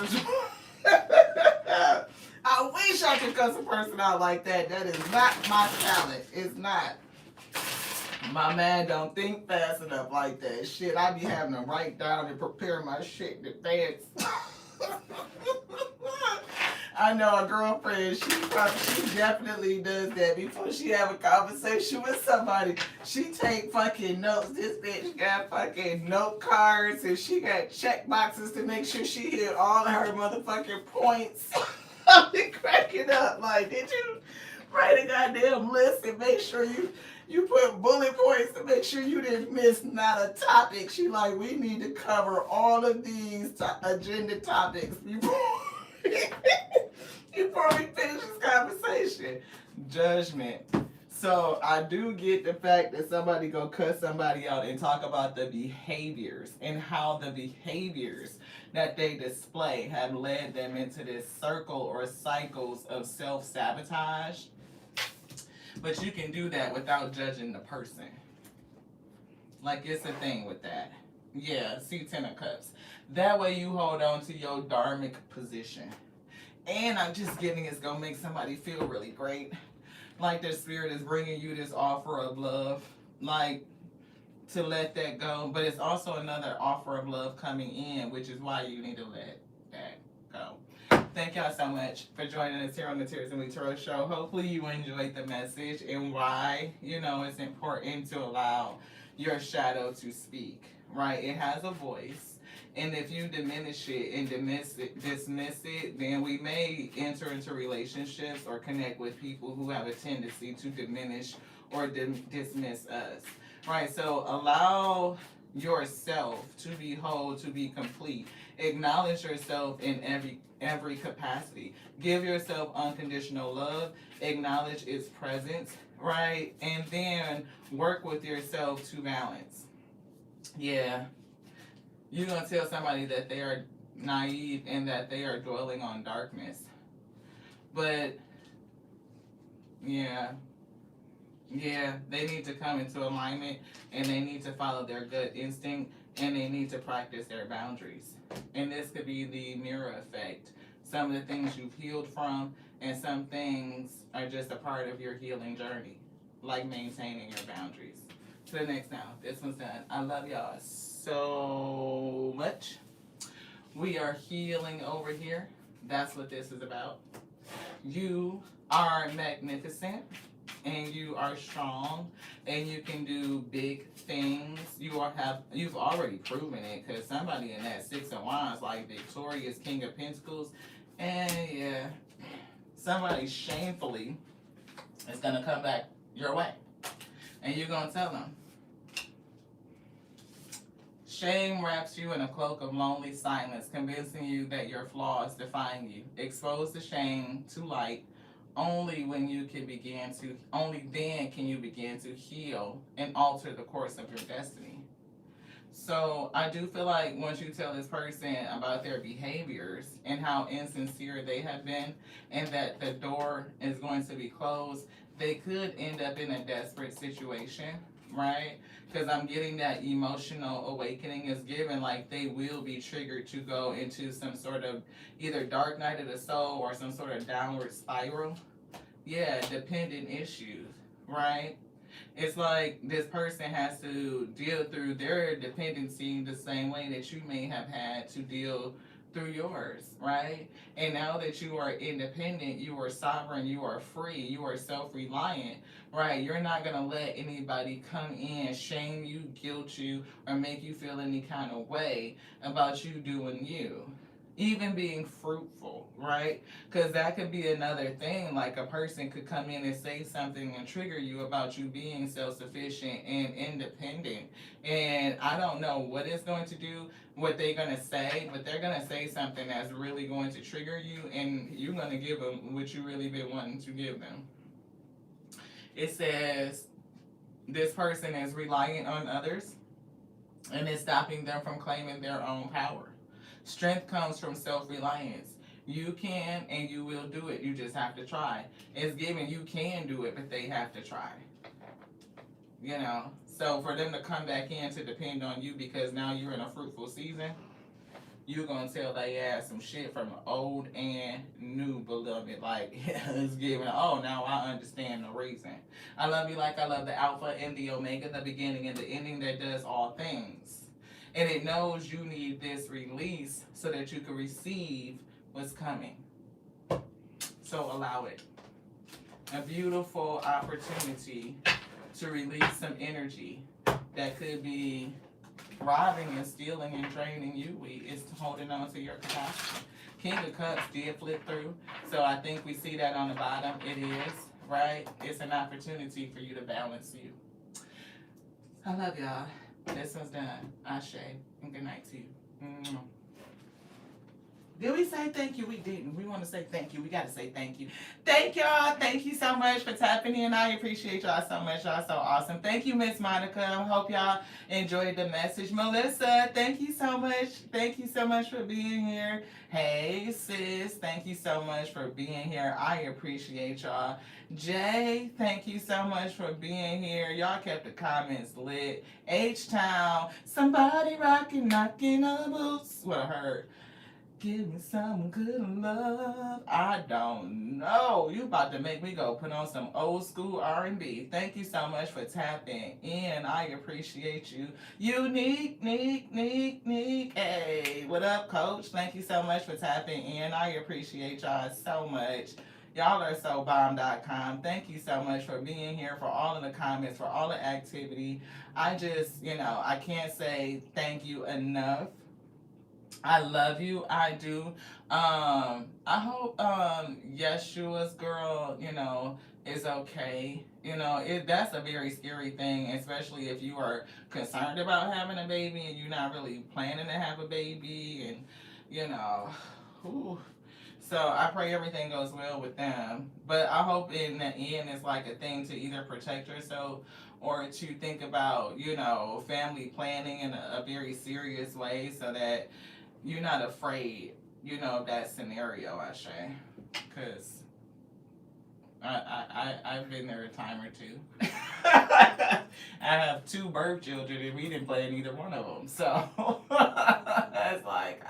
[SPEAKER 1] I wish I could cuss a person out like that. That is not my talent. It's not. My man don't think fast enough like that. Shit, I be having to write down and prepare my shit in advance. I know a girlfriend, she definitely does that before she have a conversation with somebody. She take fucking notes. This bitch got fucking note cards and she got check boxes to make sure she hit all of her motherfucking points. I've been cracking up. Like, did you write a goddamn list and make sure you put bullet points to make sure you didn't miss not a topic? She like, we need to cover all of these agenda topics before before we finish this conversation. Judgment. So I do get the fact that somebody go cut somebody out and talk about the behaviors and how the behaviors that they display have led them into this circle or cycles of self-sabotage. But you can do that without judging the person. Like, it's a thing with that. Yeah, see Ten of Cups. That way you hold on to your dharmic position. And I'm just getting it's going to make somebody feel really great. Like their spirit is bringing you this offer of love. Like, to let that go. But it's also another offer of love coming in, which is why you need to let that go. Thank y'all so much for joining us here on the Tears and We Tarot Show. Hopefully you enjoyed the message and why, it's important to allow your shadow to speak, right? It has a voice. And if you diminish it and dismiss it, then we may enter into relationships or connect with people who have a tendency to diminish or dismiss us, right? So allow yourself to be whole, to be complete. Acknowledge yourself in every capacity. Give yourself unconditional love. Acknowledge its presence, right? And then work with yourself to balance. Yeah. You're going to tell somebody that they are naive and that they are dwelling on darkness. But, yeah, they need to come into alignment and they need to follow their gut instinct and they need to practice their boundaries. And this could be the mirror effect. Some of the things you've healed from and some things are just a part of your healing journey, like maintaining your boundaries. To the next now. This one's done. I love y'all so much. We are healing over here. That's what this is about. You are magnificent and you are strong and you can do big things. You've already proven it because somebody in that Six of Wands, like victorious King of Pentacles, and yeah, somebody shamefully is gonna come back your way. And you're going to tell them. Shame wraps you in a cloak of lonely silence, convincing you that your flaws define you. Expose the shame to light. Only then can you begin to heal and alter the course of your destiny. So I do feel like once you tell this person about their behaviors and how insincere they have been and that the door is going to be closed, they could end up in a desperate situation, right? Because I'm getting that emotional awakening is given, like they will be triggered to go into some sort of either dark night of the soul or some sort of downward spiral. Yeah, dependent issues, right? It's like this person has to deal through their dependency the same way that you may have had to deal through yours, right? And now that you are independent, you are sovereign, you are free, you are self-reliant, right? You're not going to let anybody come in, shame you, guilt you, or make you feel any kind of way about you doing you. Even being fruitful, right? Because that could be another thing. Like a person could come in and say something and trigger you about you being self-sufficient and independent. And I don't know what it's going to do, what they're going to say, but they're going to say something that's really going to trigger you, and you're going to give them what you really been wanting to give them. It says this person is reliant on others, and it's stopping them from claiming their own power. Strength comes from self-reliance. You can and you will do it. You just have to try. It's given you can do it, but they have to try. So for them to come back in to depend on you because now you're in a fruitful season, you're gonna tell they ass some shit from old and new, beloved. Like it's giving, oh, now I understand the reason. I love you like I love the Alpha and the Omega, the beginning and the ending that does all things. And it knows you need this release so that you can receive what's coming. So allow it. A beautiful opportunity to release some energy that could be robbing and stealing and draining you. It's holding on to your capacity. King of Cups did flip through, so I think we see that on the bottom. It is, right? It's an opportunity for you to balance you. I love y'all. This one's done. Ashe. And good night to you. Mm-hmm. Did we say thank you? We didn't. We want to say thank you. We got to say thank you. Thank y'all. Thank you so much for tapping in. I appreciate y'all so much. Y'all so awesome. Thank you, Miss Monica. I hope y'all enjoyed the message. Melissa, thank you so much. Thank you so much for being here. Hey, sis. Thank you so much for being here. I appreciate y'all. Jay, thank you so much for being here. Y'all kept the comments lit. H-Town, somebody rocking, knocking on boots. What I heard. Give me some good love. I don't know. You about to make me go put on some old school R&B. Thank you so much for tapping in. I appreciate you. Unique. Hey, what up, Coach? Thank you so much for tapping in. I appreciate y'all so much. Y'all are so bomb.com. Thank you so much for being here, for all of the comments, for all the activity. I just, I can't say thank you enough. I love you. I do. I hope Yeshua's girl, is okay. That's a very scary thing, especially if you are concerned about having a baby and you're not really planning to have a baby, and whew. So I pray everything goes well with them. But I hope in the end it's like a thing to either protect yourself or to think about, family planning in a very serious way so that you're not afraid, of that scenario, I say. Because I've been there a time or two. I have 2 birth children and we didn't plan either one of them. So it's like,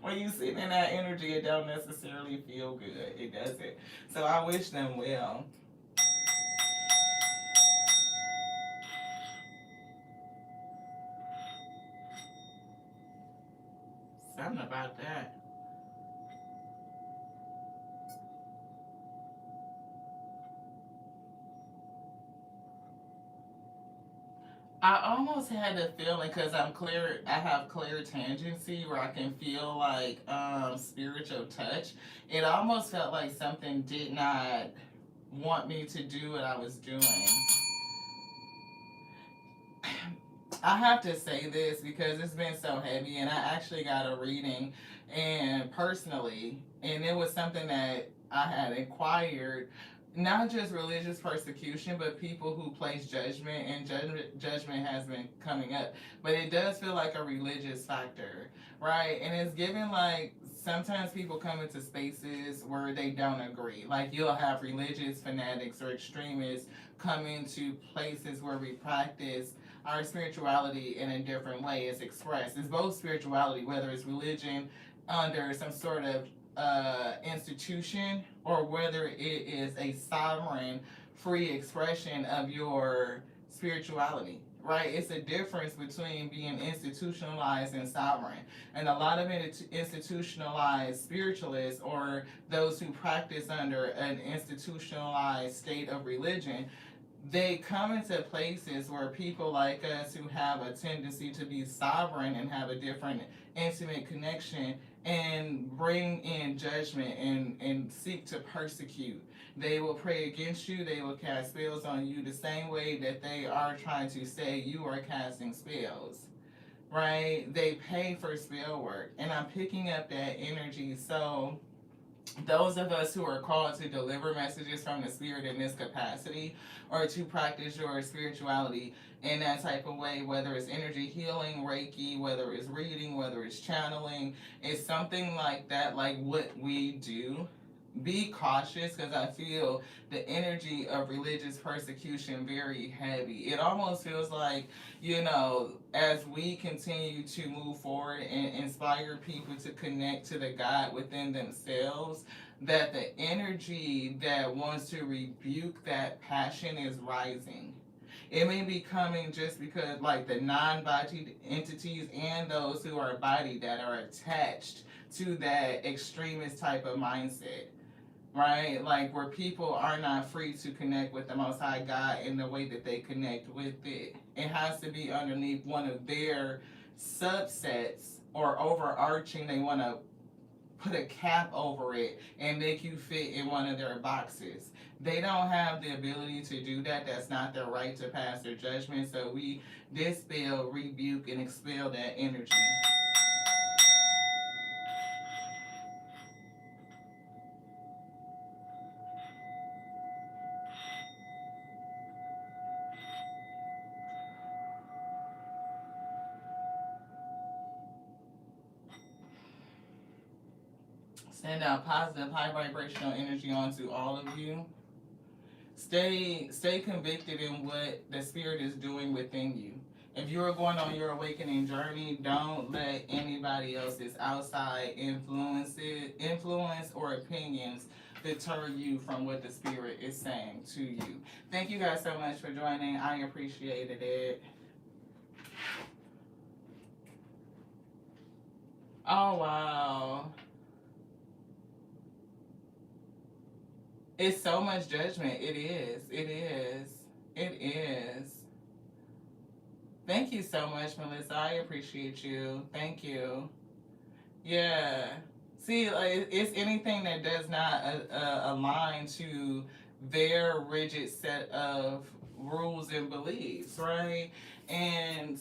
[SPEAKER 1] when you sit in that energy, it don't necessarily feel good. It doesn't. So I wish them well. Something about that. I almost had the feeling because I have clear tangency where I can feel like spiritual touch. It almost felt like something did not want me to do what I was doing. I have to say this because it's been so heavy, and I actually got a reading, and personally, and it was something that I had inquired, not just religious persecution, but people who place judgment, and judgment has been coming up. But it does feel like a religious factor, right? And it's given like sometimes people come into spaces where they don't agree. Like you'll have religious fanatics or extremists come into places where we practice our spirituality in a different way. It's expressed. It's both spirituality, whether it's religion under some sort of institution or whether it is a sovereign, free expression of your spirituality. Right? It's a difference between being institutionalized and sovereign. And a lot of institutionalized spiritualists or those who practice under an institutionalized state of religion, they come into places where people like us who have a tendency to be sovereign and have a different intimate connection and bring in judgment and seek to persecute. They will pray against you. They will cast spells on you the same way that they are trying to say you are casting spells. Right? They pay for spell work. And I'm picking up that energy. So those of us who are called to deliver messages from the spirit in this capacity or to practice your spirituality in that type of way, whether it's energy healing, Reiki, whether it's reading, whether it's channeling, it's something like that, like what we do. be cautious, because I feel the energy of religious persecution very heavy. It almost feels like, as we continue to move forward and inspire people to connect to the God within themselves, that the energy that wants to rebuke that passion is rising. It may be coming just because, like, the non-bodied entities and those who are bodied that are attached to that extremist type of mindset, right? Like, where people are not free to connect with the Most High God in the way that they connect with it. It has to be underneath one of their subsets or overarching. They want to put a cap over it and make you fit in one of their boxes. They don't have the ability to do that. That's not their right to pass their judgment. So we dispel, rebuke, and expel that energy. Send out positive, high vibrational energy onto all of you. Stay convicted in what the Spirit is doing within you. If you are going on your awakening journey, don't let anybody else's outside influence or opinions deter you from what the Spirit is saying to you. Thank you guys so much for joining. I appreciated it. Oh, wow. It's so much judgment. It is. It is. It is. Thank you so much, Melissa. I appreciate you. Thank you. Yeah. See, like, it's anything that does not align to their rigid set of rules and beliefs, right? And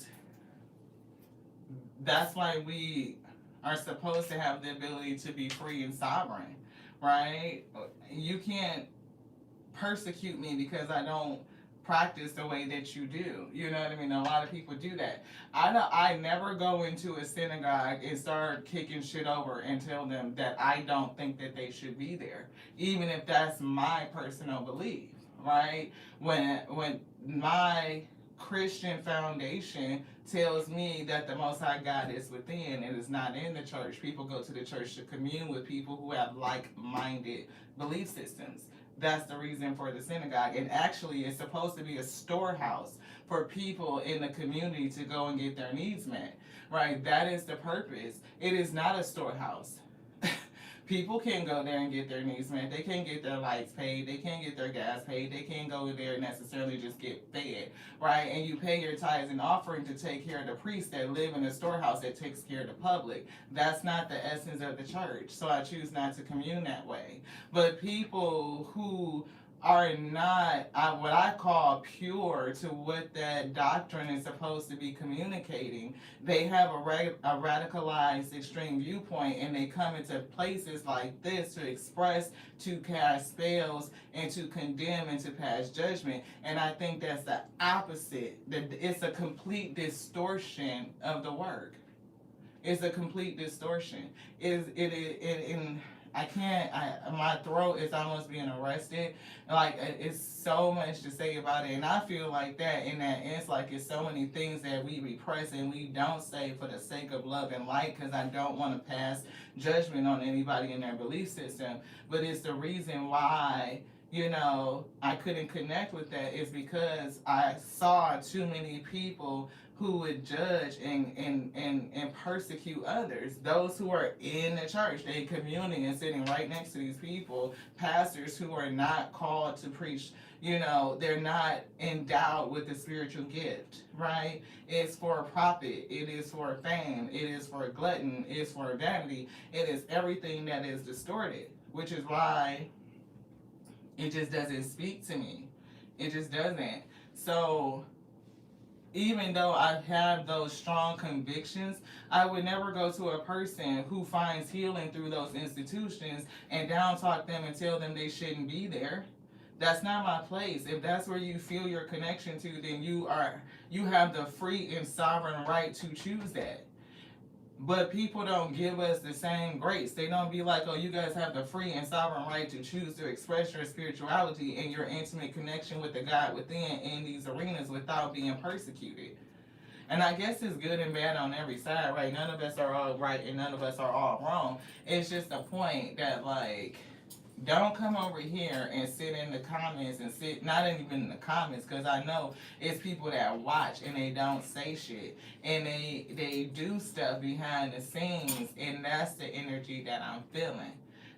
[SPEAKER 1] that's why we are supposed to have the ability to be free and sovereign, right? You can't persecute me because I don't practice the way that you do. You know what I mean? A lot of people do that. I never go into a synagogue and start kicking shit over and tell them that I don't think that they should be there, even if that's my personal belief, right? When my Christian foundation tells me that the Most High God is within and is not in the church. People go to the church to commune with people who have like-minded belief systems. That's the reason for the synagogue. And actually, it's supposed to be a storehouse for people in the community to go and get their needs met, right? That is the purpose. It is not a storehouse. People can go there and get their needs met. They can't get their lights paid. They can't get their gas paid. They can't go there and necessarily just get fed, right? And you pay your tithes and offering to take care of the priests that live in a storehouse that takes care of the public. That's not the essence of the church. So I choose not to commune that way. But people who are not what I call pure to what that doctrine is supposed to be communicating. They have a radicalized extreme viewpoint, and they come into places like this to express, to cast spells, and to condemn and to pass judgment. And I think that's the opposite. It's a complete distortion of the work. It's a complete distortion. I can't. My throat is almost being arrested. Like, it's so much to say about it, and I feel like that. In that, it's like it's so many things that we repress and we don't say for the sake of love and light, because I don't want to pass judgment on anybody in their belief system. But it's the reason why I couldn't connect with that is because I saw too many people who would judge and persecute others. Those who are in the church, they communing and sitting right next to these people, pastors who are not called to preach. They're not endowed with the spiritual gift, right? It's for profit. It is for fame. It is for glutton. It is for vanity. It is everything that is distorted, which is why it just doesn't speak to me. It just doesn't. So even though I have those strong convictions, I would never go to a person who finds healing through those institutions and down talk them and tell them they shouldn't be there. That's not my place. If that's where you feel your connection to, then you have the free and sovereign right to choose that. But people don't give us the same grace. They don't be like, oh, you guys have the free and sovereign right to choose to express your spirituality and your intimate connection with the God within in these arenas without being persecuted. And I guess it's good and bad on every side, right? None of us are all right and none of us are all wrong. It's just a point that, like, don't come over here and sit in the comments and sit, not even in the comments, because I know it's people that watch and they don't say shit. And they do stuff behind the scenes, and that's the energy that I'm feeling.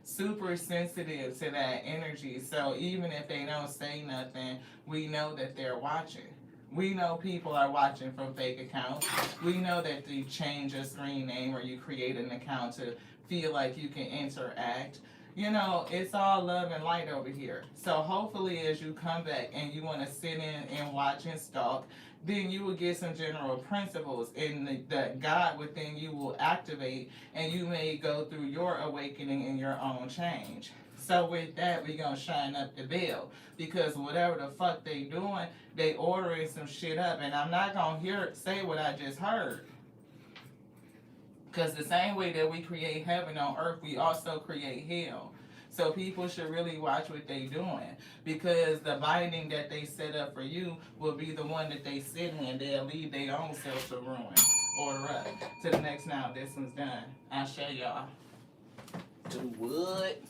[SPEAKER 1] Super sensitive to that energy. So even if they don't say nothing, we know that they're watching. We know people are watching from fake accounts. We know that you change your screen name or you create an account to feel like you can interact. You know, it's all love and light over here. So hopefully as you come back and you want to sit in and watch and stalk, then you will get some general principles and the God within you will activate and you may go through your awakening and your own change. So with that, we gonna shine up the bell because whatever the fuck they doing, they ordering some shit up, and I'm not gonna say what I just heard. Because the same way that we create heaven on earth, we also create hell. So people should really watch what they doing because the binding that they set up for you will be the one that they sit in. They'll leave their own self to ruin. Order up. To the next now. This one's done. I'll show y'all. Do what?